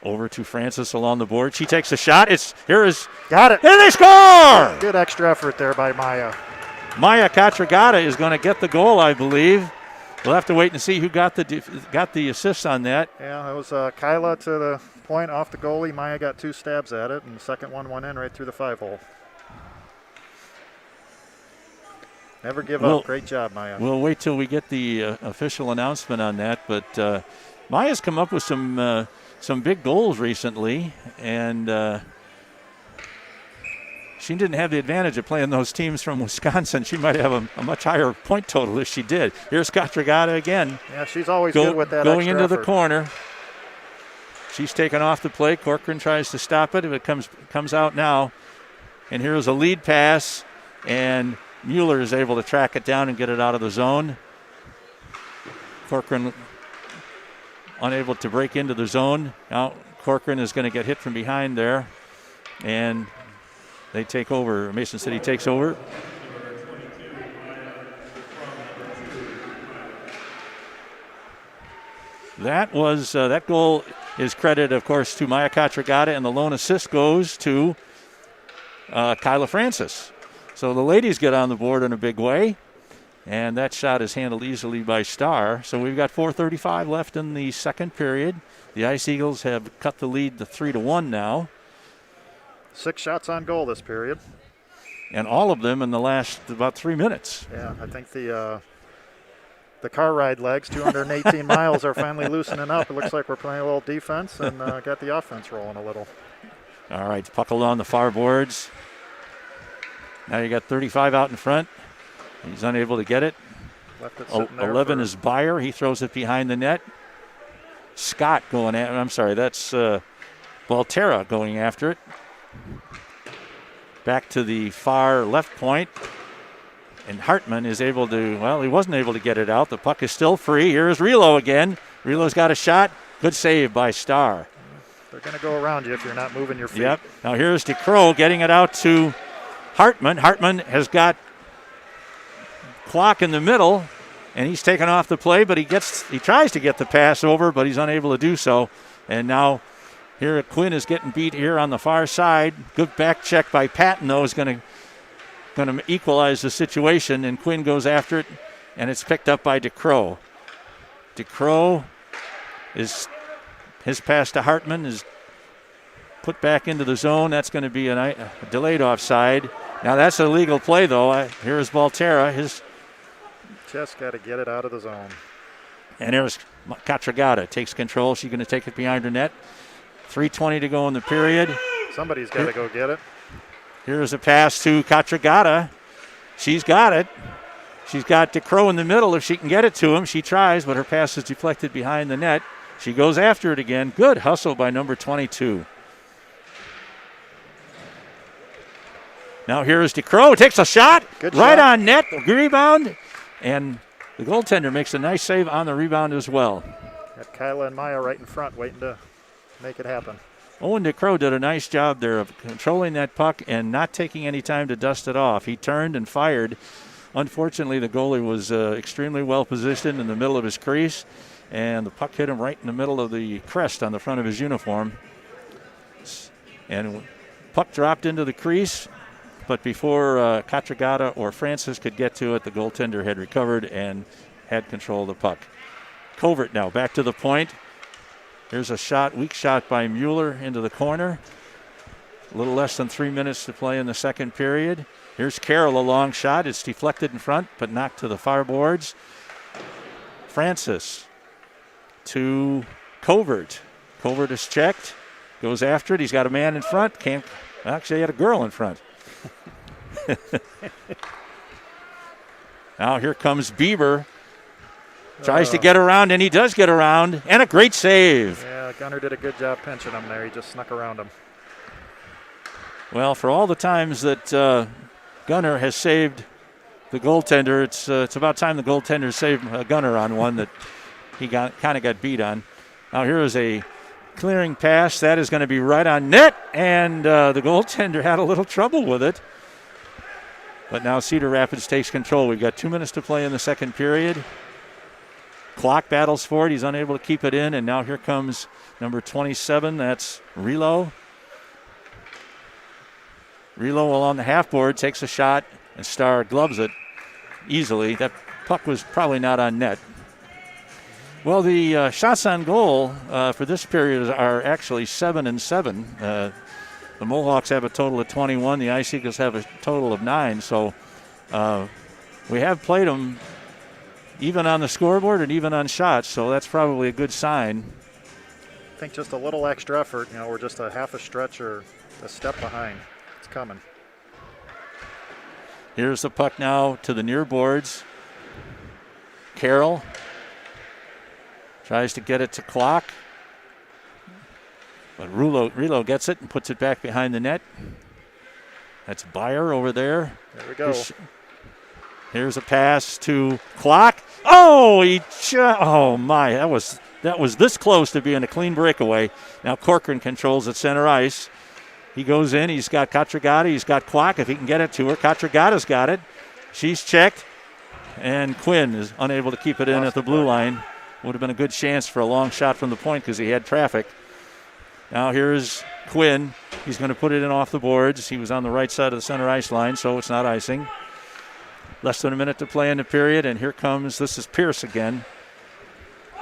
Over to Francis along the board. She takes a shot. Got it. And they score! Good extra effort there by Maya. Maya Katragata is going to get the goal, I believe. We'll have to wait and see who got the assist on that. Yeah, it was Kyla to the point off the goalie. Maya got 2 stabs at it, and the second one went in right through the 5-hole. Never give up. Great job, Maya. We'll wait till we get the official announcement on that. But Maya's come up with some big goals recently, and she didn't have the advantage of playing those teams from Wisconsin. She might have a much higher point total if she did. Here's Katragata again. Yeah, she's always good with that going extra into effort. the corner. She's taken off the play. Corcoran tries to stop it. If it comes out now. And here's a lead pass, and Mueller is able to track it down and get it out of the zone. Corcoran unable to break into the zone. Now Corcoran is going to get hit from behind there, and they take over. Mason City takes over. That goal is credited, of course, to Maya Katragata, and the lone assist goes to Kyla Francis. So the ladies get on the board in a big way, and that shot is handled easily by Starr. So we've got 4:35 left in the second period. The Ice Eagles have cut the lead to 3-1 now. 6 shots on goal this period. And all of them in the last about 3 minutes. Yeah, I think the car ride legs, 218 miles, are finally loosening up. It looks like we're playing a little defense and got the offense rolling a little. All right, puck along the far boards. Now you got 35 out in front. He's unable to get it. Left it sitting there 11 is Byer. He throws it behind the net. Scott going at, I'm sorry, that's Volterra going after it. Back to the far left point. And Hartman is able to, well, he wasn't able to get it out. The puck is still free. Here's Relo again. Relo's got a shot. Good save by Starr. They're going to go around you if you're not moving your feet. Yep. Now here's DeCrow getting it out to Hartman. Hartman has got Clock in the middle, and he's taken off the play, but he tries to get the pass over, but he's unable to do so. And now here Quinn is getting beat here on the far side. Good back check by Patton, though, is going to equalize the situation, and Quinn goes after it, and it's picked up by DeCrow. DeCrow his pass to Hartman is put back into the zone. That's going to be a delayed offside. Now that's a legal play, though. Here's Volterra. Just got to get it out of the zone. And there's Katragata. Takes control. She's going to take it behind her net. 3:20 to go in the period. Somebody's got to go get it. Here's a pass to Katragata. She's got it. She's got DeCrow in the middle. If she can get it to him, she tries, but her pass is deflected behind the net. She goes after it again. Good hustle by number 22. Now here's DeCrow. Takes a shot. Good right shot. on net. Rebound. And the goaltender makes a nice save on the rebound as well. Got Kyla and Maya right in front waiting to make it happen. Owen DeCrow did a nice job there of controlling that puck and not taking any time to dust it off. He turned and fired. Unfortunately, the goalie was extremely well positioned in the middle of his crease, and the puck hit him right in the middle of the crest on the front of his uniform. And puck dropped into the crease, but before Katragata or Francis could get to it, the goaltender had recovered and had control of the puck. Covert now back to the point. Here's a shot, weak shot by Mueller into the corner. A little less than 3 minutes to play in the second period. Here's Carroll, a long shot. It's deflected in front, but knocked to the far boards. Francis to Covert. Covert is checked, goes after it. He's got a man in front. Actually, he had a girl in front. Now here comes Bieber. Tries to get around, and he does get around, and a great save. Yeah, Gunner did a good job pinching him there. He just snuck around him. Well, for all the times that Gunner has saved the goaltender, it's about time the goaltender saved Gunner on one that he kind of got beat on. Now here is a clearing pass. That is going to be right on net, and the goaltender had a little trouble with it. But now Cedar Rapids takes control. We've got 2 minutes to play in the second period. Clock battles for it. He's unable to keep it in, and now here comes number 27. That's Relo. Relo along the half board takes a shot, and Starr gloves it easily. That puck was probably not on net. Well, the shots on goal for this period are actually 7-7. The Mohawks have a total of 21. The Ice Eagles have a total of 9. So we have played them even on the scoreboard and even on shots, so that's probably a good sign. I think just a little extra effort. We're just a half a stretch or a step behind. It's coming. Here's the puck now to the near boards. Carroll tries to get it to Clock. But Relo gets it and puts it back behind the net. That's Byer over there. There we go. Here's a pass to Clock. Oh, oh my, that was this close to being a clean breakaway. Now Corcoran controls at center ice. He goes in. He's got Katragata. He's got Clock. If he can get it to her, Katragata's got it. She's checked, and Quinn is unable to keep it in at the blue line. Would have been a good chance for a long shot from the point because he had traffic. Now here's Quinn. He's going to put it in off the boards. He was on the right side of the center ice line, so it's not icing. Less than a minute to play in the period, and here comes, this is Pierce again.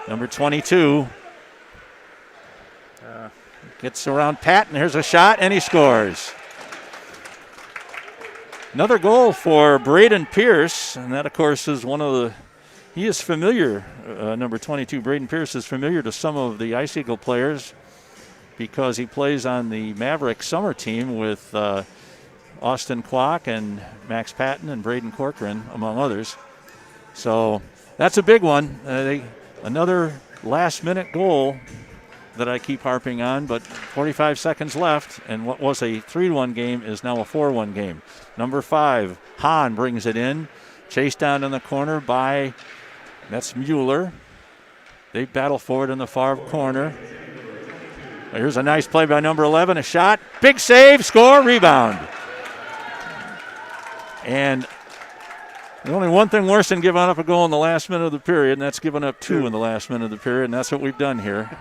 Number 22. Gets around Patton. Here's a shot, and he scores. Another goal for Braden Pierce, and that, of course, is he is familiar, number 22, Braden Pierce is familiar to some of the Ice Eagle players because he plays on the Maverick summer team with Austin Kwok and Max Patton and Braden Corcoran, among others. So that's a big one. Another last-minute goal that I keep harping on, but 45 seconds left, and what was a 3-1 game is now a 4-1 game. Number 5, Hahn brings it in. Chased down in the corner by, that's Mueller. They battle forward in the far corner. Here's a nice play by number 11, a shot. Big save, score, rebound. And there's only one thing worse than giving up a goal in the last minute of the period, and that's giving up 2 in the last minute of the period, and that's what we've done here.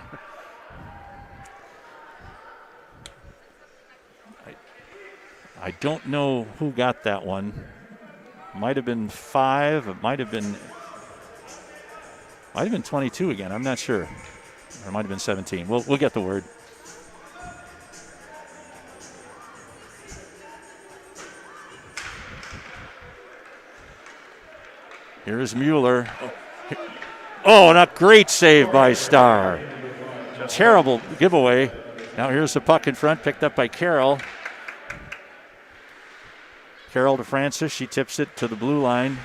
I don't know who got that one. Might have been 5. It might have been 22 again. I'm not sure. Or it might have been 17. We'll get the word. Here's Mueller. Oh, and a great save by Starr. Terrible giveaway. Now here's the puck in front, picked up by Carroll. Carroll to Francis. She tips it to the blue line.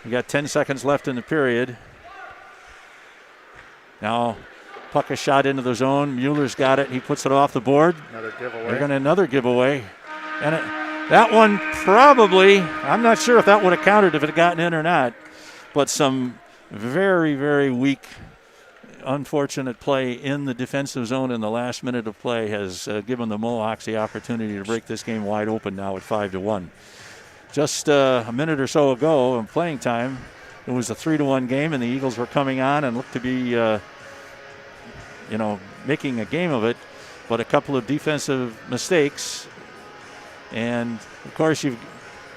We got 10 seconds left in the period. Now puck is shot into the zone. Mueller's got it. He puts it off the board. Another giveaway. They're going to another giveaway. And that one probably, I'm not sure if that would have counted if it had gotten in or not, but some very, very weak, unfortunate play in the defensive zone in the last minute of play has given the Mohawks the opportunity to break this game wide open now at 5-1. Just a minute or so ago in playing time, it was a 3-1 game, and the Eagles were coming on and looked to be, making a game of it, but a couple of defensive mistakes. And, of course, you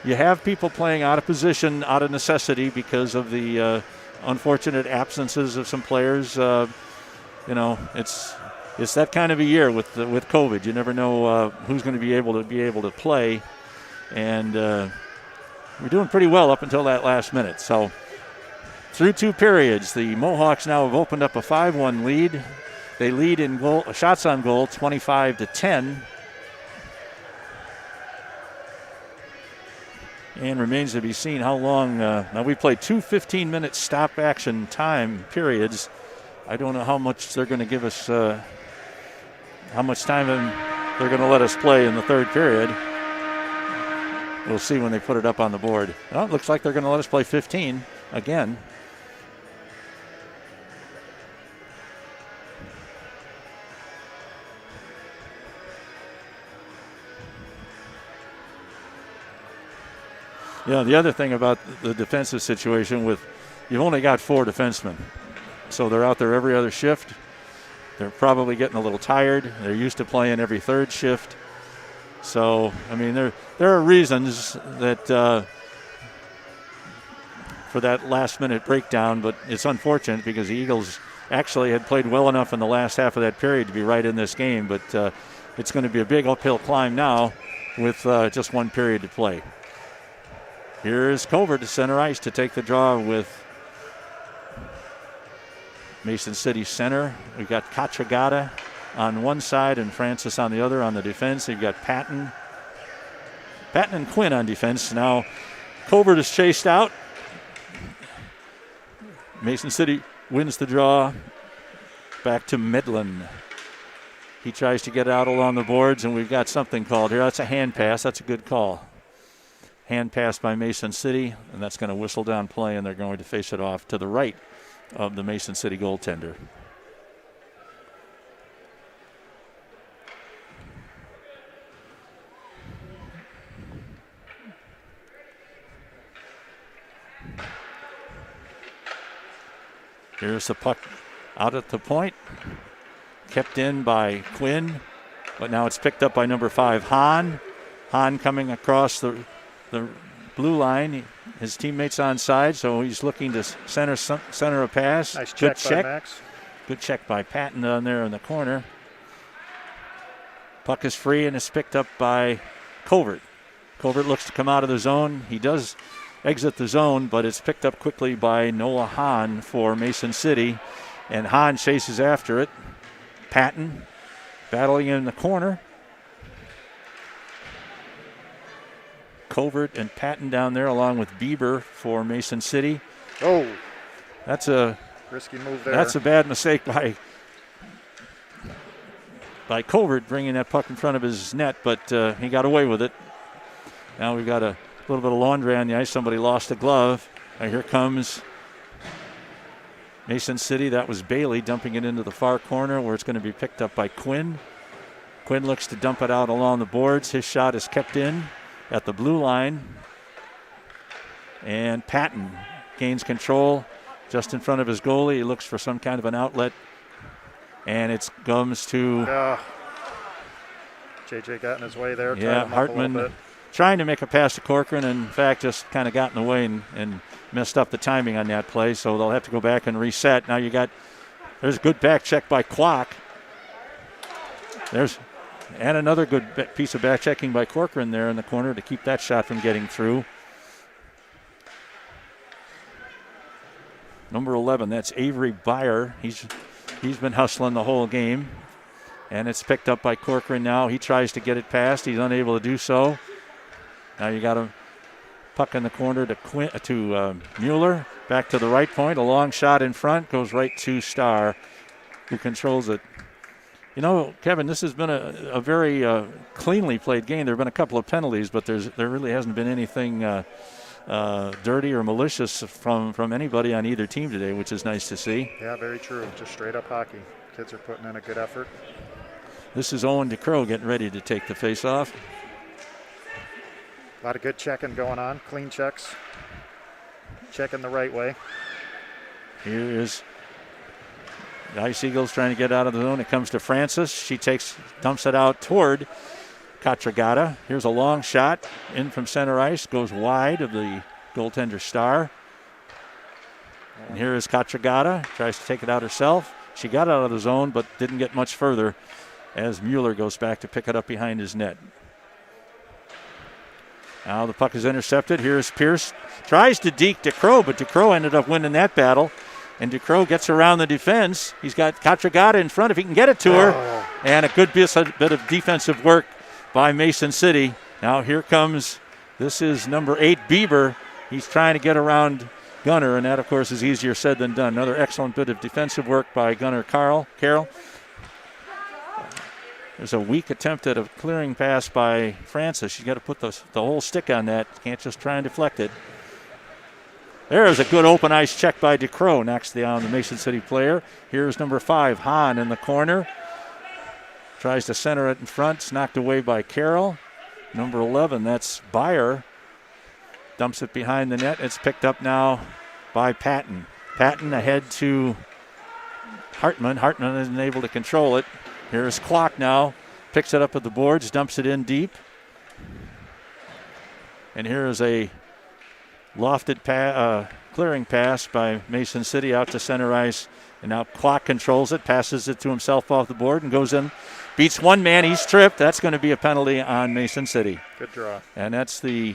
have people playing out of position, out of necessity because of the unfortunate absences of some players. It's that kind of a year with COVID. You never know who's going to be able to play, and we're doing pretty well up until that last minute. So through 2 periods, the Mohawks now have opened up a 5-1 lead. They lead in shots on goal, 25-10. And remains to be seen how long. Now we played 2 15-minute stop action time periods. I don't know how much they're going to give us, how much time they're going to let us play in the third period. We'll see when they put it up on the board. Well, it looks like they're going to let us play 15 again. Yeah, the other thing about the defensive situation you've only got 4 defensemen. So they're out there every other shift. They're probably getting a little tired. They're used to playing every third shift. So, I mean, there are reasons that for that last-minute breakdown, but it's unfortunate because the Eagles actually had played well enough in the last half of that period to be right in this game, but it's going to be a big uphill climb now with just 1 period to play. Here's Culver to center ice to take the draw with Mason City center. We've got Katragata on one side and Francis on the other on the defense. You've got Patton and Quinn on defense. Now Colbert is chased out. Mason City wins the draw. Back to Midland. He tries to get out along the boards, and we've got something called here. That's a hand pass. That's a good call. Hand pass by Mason City, and that's going to whistle down play, and they're going to face it off to the right of the Mason City goaltender. Here's the puck out at the point. Kept in by Quinn, but now it's picked up by number 5, Hahn. Hahn coming across the blue line. His teammate's onside, so he's looking to center a pass. Nice Good check by Max. Good check by Patton down there in the corner. Puck is free and is picked up by Covert. Covert looks to come out of the zone. He does exit the zone, but it's picked up quickly by Noah Hahn for Mason City, and Hahn chases after it. Patton battling in the corner. Covert and Patton down there along with Bieber for Mason City. Oh, that's a risky move there. That's a bad mistake by Covert bringing that puck in front of his net, but he got away with it. Now we've got a little bit of laundry on the ice. Somebody lost a glove. And here comes Mason City. That was Bailey dumping it into the far corner where it's going to be picked up by Quinn. Quinn looks to dump it out along the boards. His shot is kept in at the blue line. And Patton gains control just in front of his goalie. He looks for some kind of an outlet. And it comes to... JJ got in his way there. Yeah, Hartman trying to make a pass to Corcoran, and in fact just kind of got in the way and messed up the timing on that play, so they'll have to go back and reset. Now there's a good back check by Kwok. And another good piece of back checking by Corcoran there in the corner to keep that shot from getting through. Number 11, that's Avery Byer. He's been hustling the whole game, and it's picked up by Corcoran now. He tries to get it past. He's unable to do so. Now you got a puck in the corner to Mueller. Back to the right point. A long shot in front. Goes right to Starr, who controls it. You know, Kevin, this has been a very cleanly played game. There have been a couple of penalties, but there really hasn't been anything dirty or malicious from anybody on either team today, which is nice to see. Yeah, very true. Just straight up hockey. Kids are putting in a good effort. This is Owen DeCrow getting ready to take the face-off. A lot of good checking going on. Clean checks. Checking the right way. Here is the Ice Eagles trying to get out of the zone. It comes to Francis. She dumps it out toward Katragata. Here's a long shot in from center ice. Goes wide of the goaltender Starr. And here is Katragata. Tries to take it out herself. She got out of the zone but didn't get much further as Mueller goes back to pick it up behind his net. Now the puck is intercepted. Here's Pierce. Tries to deke DeCrow, but DeCrow ended up winning that battle. And DeCrow gets around the defense. He's got Katragata in front if he can get it to her. And a good bit of defensive work by Mason City. Now here comes, this is number 8, Bieber. He's trying to get around Gunner, and that, of course, is easier said than done. Another excellent bit of defensive work by Gunner Carroll. There's a weak attempt at a clearing pass by Francis. She's got to put the whole stick on that. Can't just try and deflect it. There's a good open ice check by DeCrow. Knocks down the Mason City player. Here's number 5, Hahn in the corner. Tries to center it in front. It's knocked away by Carroll. Number 11, that's Byer. Dumps it behind the net. It's picked up now by Patton. Patton ahead to Hartman. Hartman isn't able to control it. Here's Kwok now. Picks it up at the boards, dumps it in deep. And here is a lofted clearing pass by Mason City out to center ice. And now Kwok controls it, passes it to himself off the board and goes in. Beats one man, he's tripped. That's going to be a penalty on Mason City. Good draw. And that's the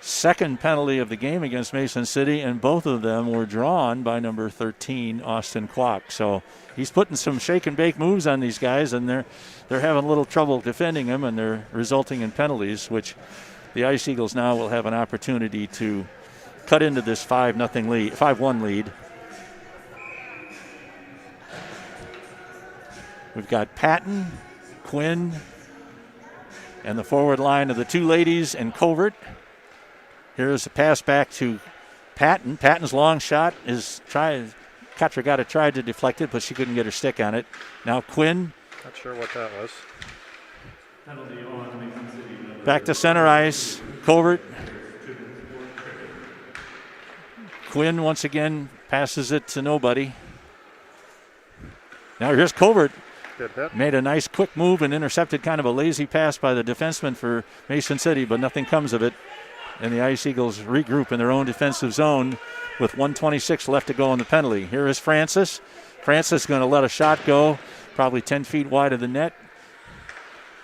second penalty of the game against Mason City, and both of them were drawn by number 13, Austin Kwok. So he's putting some shake and bake moves on these guys, and they're having a little trouble defending him, and they're resulting in penalties, which the Ice Eagles now will have an opportunity to cut into this 5-1 lead. We've got Patton, Quinn and the forward line of the two ladies and Covert. Here's a pass back to Patton. Patton's long shot is Katragata tried to deflect it, but she couldn't get her stick on it. Now Quinn. Not sure what that was. Back to center ice. Covert. Quinn once again passes it to nobody. Now here's Covert. Good hit. Made a nice quick move and intercepted kind of a lazy pass by the defenseman for Mason City, but nothing comes of it. And the Ice Eagles regroup in their own defensive zone with 1:26 left to go on the penalty. Here is Francis. Francis going to let a shot go, probably 10 feet wide of the net.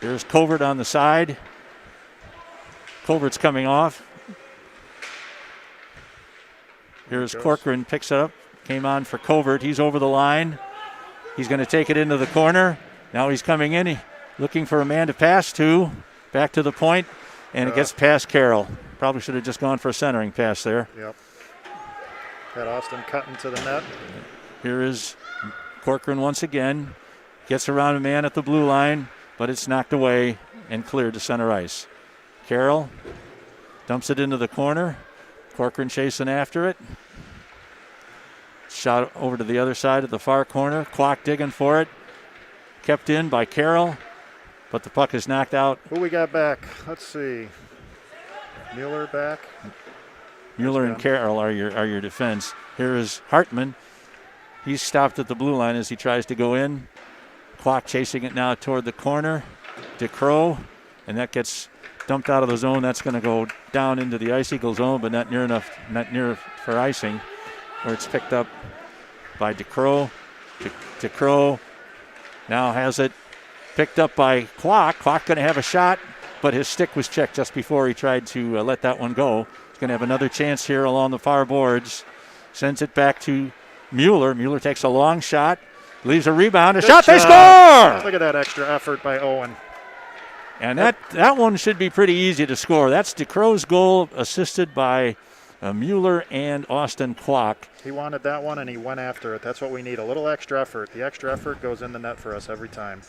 Here's Covert on the side. Covert's coming off. Here's Corcoran, picks it up, came on for Covert. He's over the line. He's going to take it into the corner. Now he's coming in, looking for a man to pass to. Back to the point, and it gets past Carroll. Probably should have just gone for a centering pass there. Yep. Got Austin cutting to the net. Here is Corcoran once again. Gets around a man at the blue line, but it's knocked away and cleared to center ice. Carroll dumps it into the corner. Corcoran chasing after it. Shot over to the other side of the far corner. Kwok digging for it. Kept in by Carroll, but the puck is knocked out. Who we got back? Let's see. Mueller back. Mueller and Carroll are your defense. Here is Hartman. He's stopped at the blue line as he tries to go in. Kwok chasing it now toward the corner. DeCrow, and that gets dumped out of the zone. That's going to go down into the Ice Eagle zone, but not near for icing, where it's picked up by DeCrow. DeCrow now has it picked up by Kwok. Kwok going to have a shot, but his stick was checked just before he tried to let that one go. He's going to have another chance here along the far boards. Sends it back to Mueller. Mueller takes a long shot, leaves a rebound, a shot, they score! Look at that extra effort by Owen. And that one should be pretty easy to score. That's DeCrow's goal, assisted by Mueller and Austin Kwok. He wanted that one, and he went after it. That's what we need, a little extra effort. The extra effort goes in the net for us every time.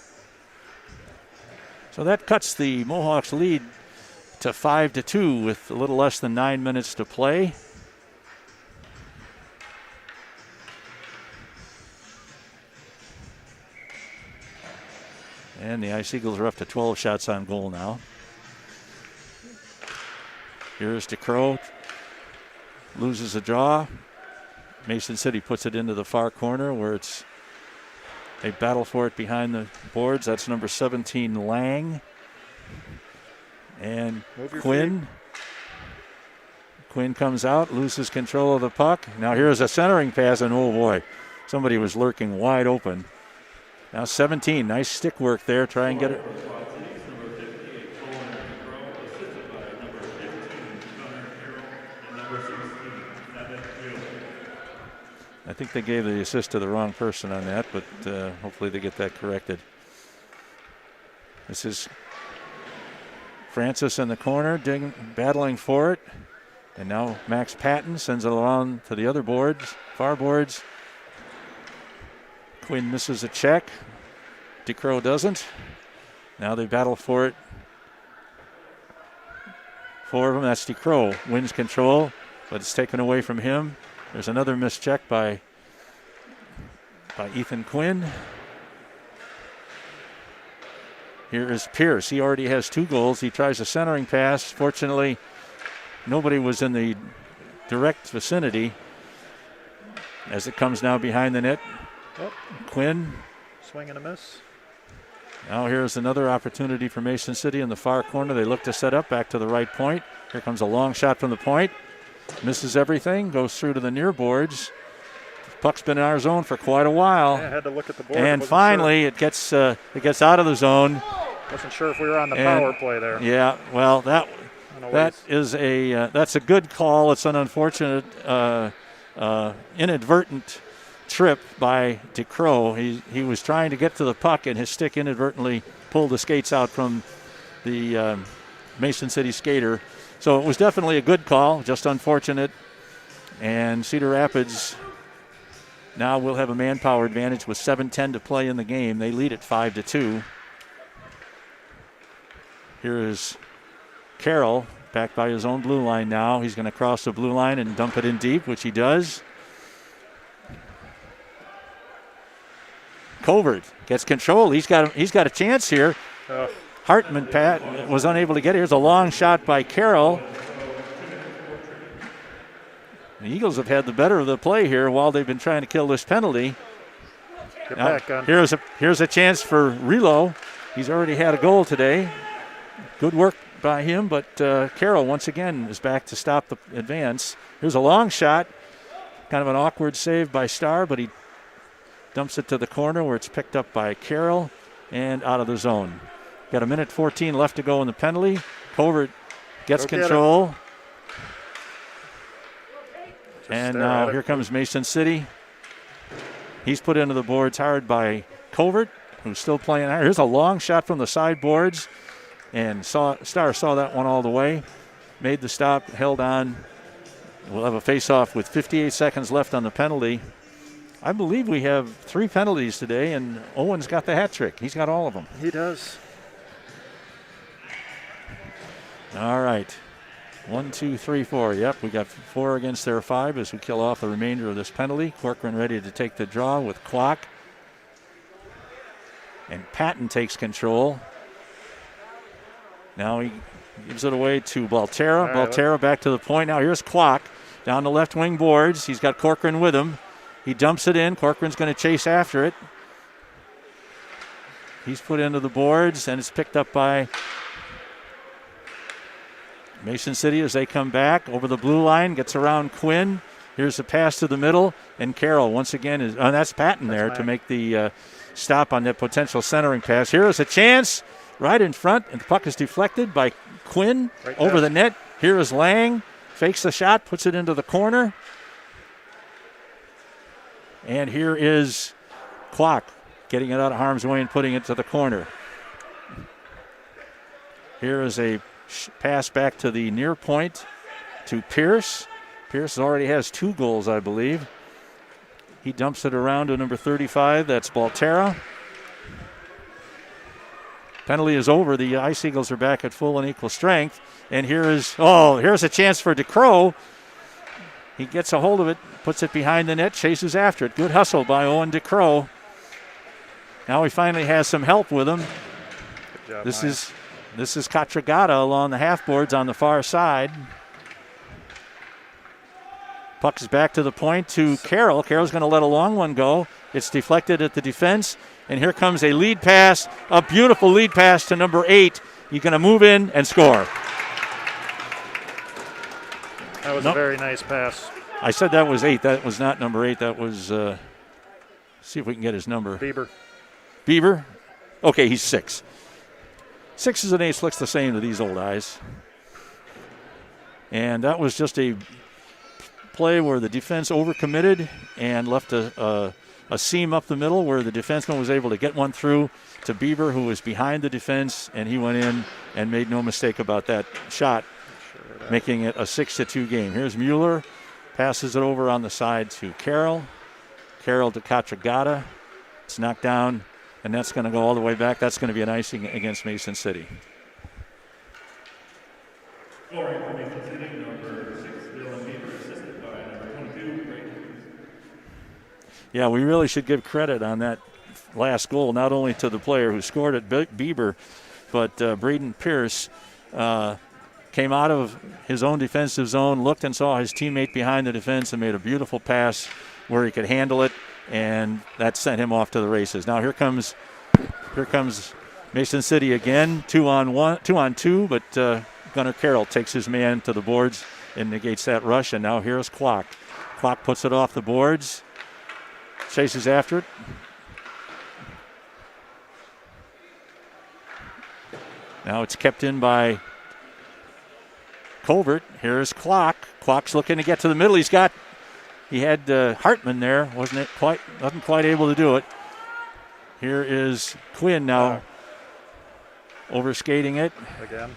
So that cuts the Mohawks lead to 5-2 with a little less than 9 minutes to play. And the Ice Eagles are up to 12 shots on goal now. Here's DeCrow. Loses a draw. Mason City puts it into the far corner where they battle for it behind the boards. That's number 17, Lang. And Quinn. Quinn comes out, loses control of the puck. Now here's a centering pass, and oh boy, somebody was lurking wide open. Now 17, nice stick work there. Try and get it. I think they gave the assist to the wrong person on that, but hopefully they get that corrected. This is Francis in the corner, battling for it. And now Max Patton sends it along to the other boards, far boards. Quinn misses a check. DeCrow doesn't. Now they battle for it. Four of them, that's DeCrow. Wins control, but it's taken away from him. There's another missed check by Ethan Quinn. Here is Pierce. He already has 2 goals. He tries a centering pass. Fortunately, nobody was in the direct vicinity as it comes now behind the net. Oh. Quinn. Swing and a miss. Now here's another opportunity for Mason City in the far corner. They look to set up back to the right point. Here comes a long shot from the point. Misses everything, goes through to the near boards. Puck's been in our zone for quite a while. Yeah, I had to look at the board. And finally, it gets out of the zone. Wasn't sure if we were on the power play there. Yeah, well, that's a good call. It's an unfortunate, inadvertent trip by DeCrow. He was trying to get to the puck, and his stick inadvertently pulled the skates out from the Mason City skater. So it was definitely a good call, just unfortunate. And Cedar Rapids now will have a manpower advantage with 7:10 to play in the game. They lead at 5-2. Here is Carroll back by his own blue line now. He's going to cross the blue line and dump it in deep, which he does. Covert gets control. He's got a chance here. Hartman, Pat, was unable to get it. Here's a long shot by Carroll. The Eagles have had the better of the play here while they've been trying to kill this penalty. Get back on. Here's a chance for Relo. He's already had a goal today. Good work by him, but Carroll once again is back to stop the advance. Here's a long shot. Kind of an awkward save by Starr, but he dumps it to the corner where it's picked up by Carroll and out of the zone. Got a minute 14 left to go in the penalty. Covert gets control. And now here comes Mason City. He's put into the boards hard by Covert, who's still playing. Here's a long shot from the sideboards. And Starr saw that one all the way. Made the stop, held on. We'll have a face-off with 58 seconds left on the penalty. I believe we have 3 penalties today, and Owen's got the hat trick. He's got all of them. He does. All right. 1, 2, 3, 4. Yep, we got 4 against their 5 as we kill off the remainder of this penalty. Corcoran ready to take the draw with Kwok. And Patton takes control. Now he gives it away to Baltera. Baltera back to the point. Now here's Kwok down the left wing boards. He's got Corcoran with him. He dumps it in. Corcoran's going to chase after it. He's put into the boards, and it's picked up by Mason City as they come back over the blue line. Gets around Quinn. Here's the pass to the middle, and Carroll once again is. That's Patton there to make the stop on that potential centering pass. Here is a chance right in front, and the puck is deflected by Quinn over the net. Here is Lang. Fakes the shot, puts it into the corner. And here is Kwok getting it out of harm's way and putting it to the corner. Here is a pass back to the near point to Pierce. Pierce already has 2 goals, I believe. He dumps it around to number 35. That's Baltera. Penalty is over. The Ice Eagles are back at full and equal strength. And here's a chance for DeCrow. He gets a hold of it, puts it behind the net, chases after it. Good hustle by Owen DeCrow. Now he finally has some help with him. Good job, this is Katragata along the half boards on the far side. Puck is back to the point to Carroll. Carroll's going to let a long one go. It's deflected at the defense. And here comes a lead pass, a beautiful lead pass to number 8. He's going to move in and score. That was a very nice pass. I said that was 8. That was not number 8. That was, see if we can get his number. Bieber? Okay, he's 6. 6s and 8s looks the same to these old eyes. And that was just a play where the defense overcommitted and left a seam up the middle where the defenseman was able to get one through to Bieber, who was behind the defense, and he went in and made no mistake about that shot, making it a 6-2 game. Here's Mueller, passes it over on the side to Carroll. Carroll to Katragata. It's knocked down, and that's going to go all the way back. That's going to be an icing against Mason City. Yeah, we really should give credit on that last goal, not only to the player who scored it, Bieber, but Braden Pierce came out of his own defensive zone, looked and saw his teammate behind the defense and made a beautiful pass where he could handle it, and that sent him off to the races. Now here comes Mason City again, 2-on-2, but Gunnar Carroll takes his man to the boards and negates that rush, and now here's Kwok. Kwok puts it off the boards. Chases after it. Now it's kept in by Covert. Here's Kwok. Kwok's looking to get to the middle. He had Hartman there. Wasn't quite able to do it. Here is Quinn now overskating it. Again.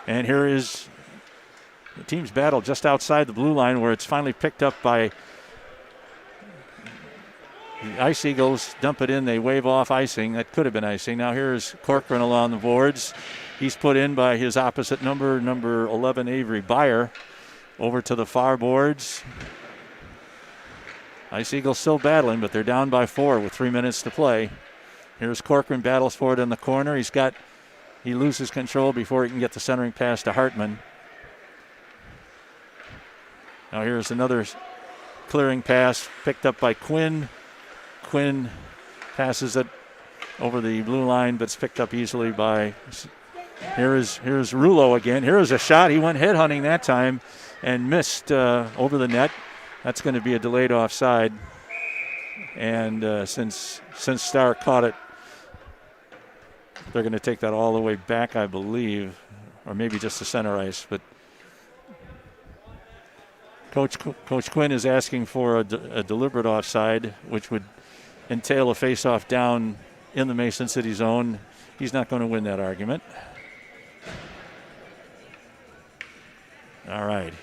And here is the team's battle just outside the blue line where it's finally picked up by The Ice Eagles dump it in. They wave off icing. That could have been icing. Now here's Corcoran along the boards. He's put in by his opposite number 11, Avery Byer, over to the far boards. Ice Eagles still battling, but they're down by 4 with 3 minutes to play. Here's Corcoran, battles for it in the corner. He loses control before he can get the centering pass to Hartman. Now here's another clearing pass picked up by Quinn. Quinn passes it over the blue line, but it's picked up easily by... Here's Rulo again. Here is a shot. He went head hunting that time and missed over the net. That's going to be a delayed offside. And since Starr caught it, they're going to take that all the way back, I believe, or maybe just the center ice. But Coach Quinn is asking for a deliberate offside, which would entail a face-off down in the Mason City zone. He's not going to win that argument. All right.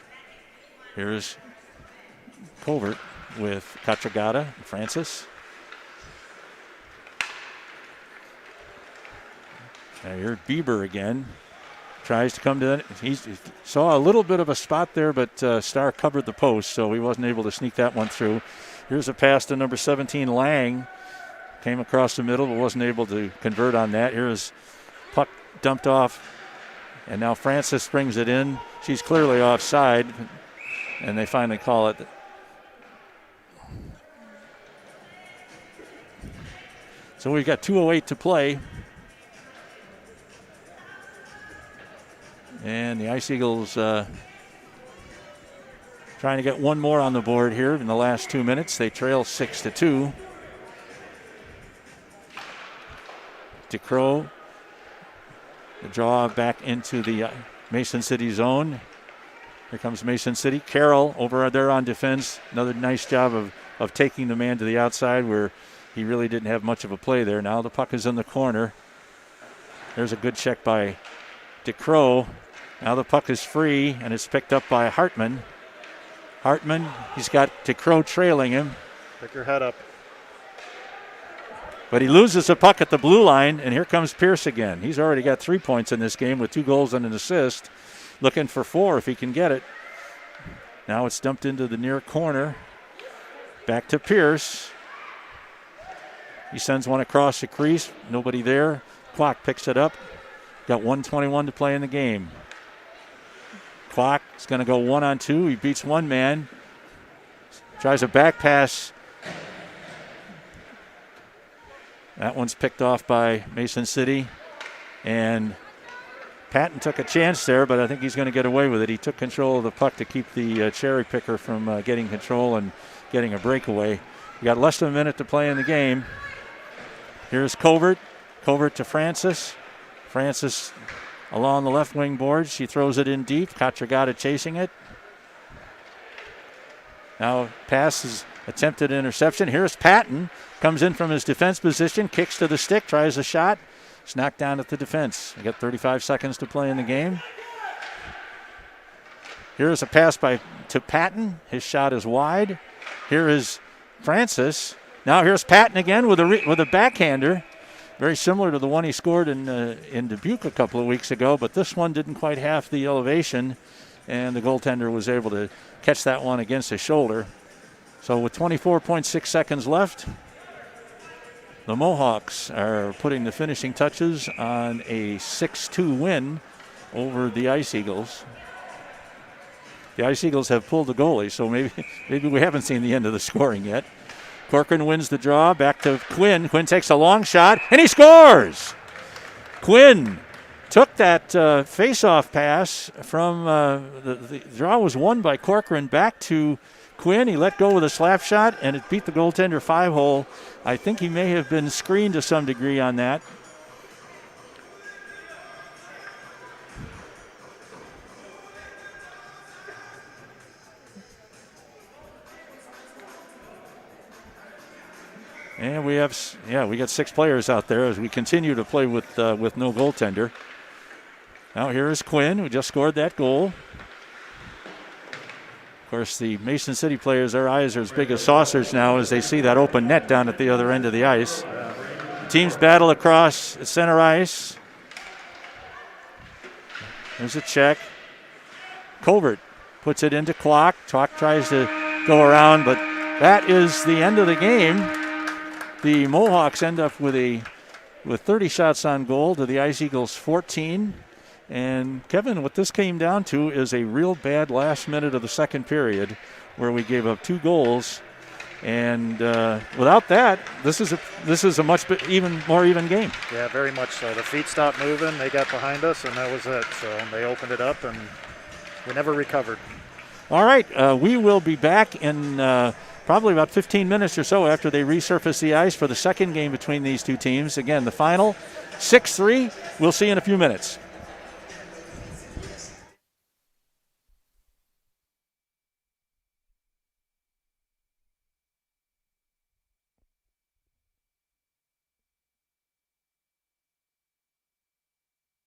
Here's Covert with Catragata and Francis. Now here's Bieber again. Tries to come to that. He saw a little bit of a spot there, but Starr covered the post, so he wasn't able to sneak that one through. Here's a pass to number 17, Lang. Came across the middle, but wasn't able to convert on that. Here's puck dumped off, and now Francis brings it in. She's clearly offside, and they finally call it. So we've got 2:08 to play. And the Ice Eagles trying to get one more on the board here in the last 2 minutes. They trail 6-2. DeCrow, the draw back into the Mason City zone. Here comes Mason City. Carroll over there on defense. Another nice job of taking the man to the outside where he really didn't have much of a play there. Now the puck is in the corner. There's a good check by DeCrow. Now the puck is free, and it's picked up by Hartman. Hartman, he's got DeCrow trailing him. Pick your head up. But he loses the puck at the blue line, and here comes Pierce again. He's already got 3 points in this game with 2 goals and an assist. Looking for 4 if he can get it. Now it's dumped into the near corner. Back to Pierce. He sends one across the crease. Nobody there. Clock picks it up. Got 1:21 to play in the game. Clock is going to go 1-on-2. He beats one man. Tries a back pass. That one's picked off by Mason City. And Patton took a chance there, but I think he's going to get away with it. He took control of the puck to keep the cherry picker from getting control and getting a breakaway. We got less than a minute to play in the game. Here's Covert. Covert to Francis. Francis along the left wing board. She throws it in deep. Catragata chasing it. Now pass is attempted interception. Here's Patton. Comes in from his defense position. Kicks to the stick. Tries a shot. It's knocked down at the defense. We got 35 seconds to play in the game. Here's a pass to Patton. His shot is wide. Here is Francis. Now here's Patton again with a backhander. Very similar to the one he scored in Dubuque a couple of weeks ago, but this one didn't quite have the elevation, and the goaltender was able to catch that one against his shoulder. So with 24.6 seconds left, the Mohawks are putting the finishing touches on a 6-2 win over the Ice Eagles. The Ice Eagles have pulled the goalie, so maybe we haven't seen the end of the scoring yet. Corcoran wins the draw. Back to Quinn. Quinn takes a long shot, and he scores! Quinn took that face-off pass from the draw was won by Corcoran back to Quinn. He let go with a slap shot, and it beat the goaltender 5-hole. I think he may have been screened to some degree on that. And we got 6 players out there as we continue to play with no goaltender. Now here is Quinn, who just scored that goal. course, the Mason City players, their eyes are as big as saucers now as they see that open net down at the other end of the ice. Teams battle across center ice. There's a check. Colbert puts it into Clock. Clock tries to go around, but that is the end of the game. The Mohawks end up with 30 shots on goal to the Ice Eagles 14. And Kevin, what this came down to is a real bad last minute of the second period where we gave up 2 goals. And without that, this is a much more even game. Yeah, very much so. The feet stopped moving. They got behind us, and that was it. So they opened it up, and we never recovered. All right, we will be back in probably about 15 minutes or so after they resurface the ice for the second game between these two teams. Again, the final 6-3. We'll see you in a few minutes.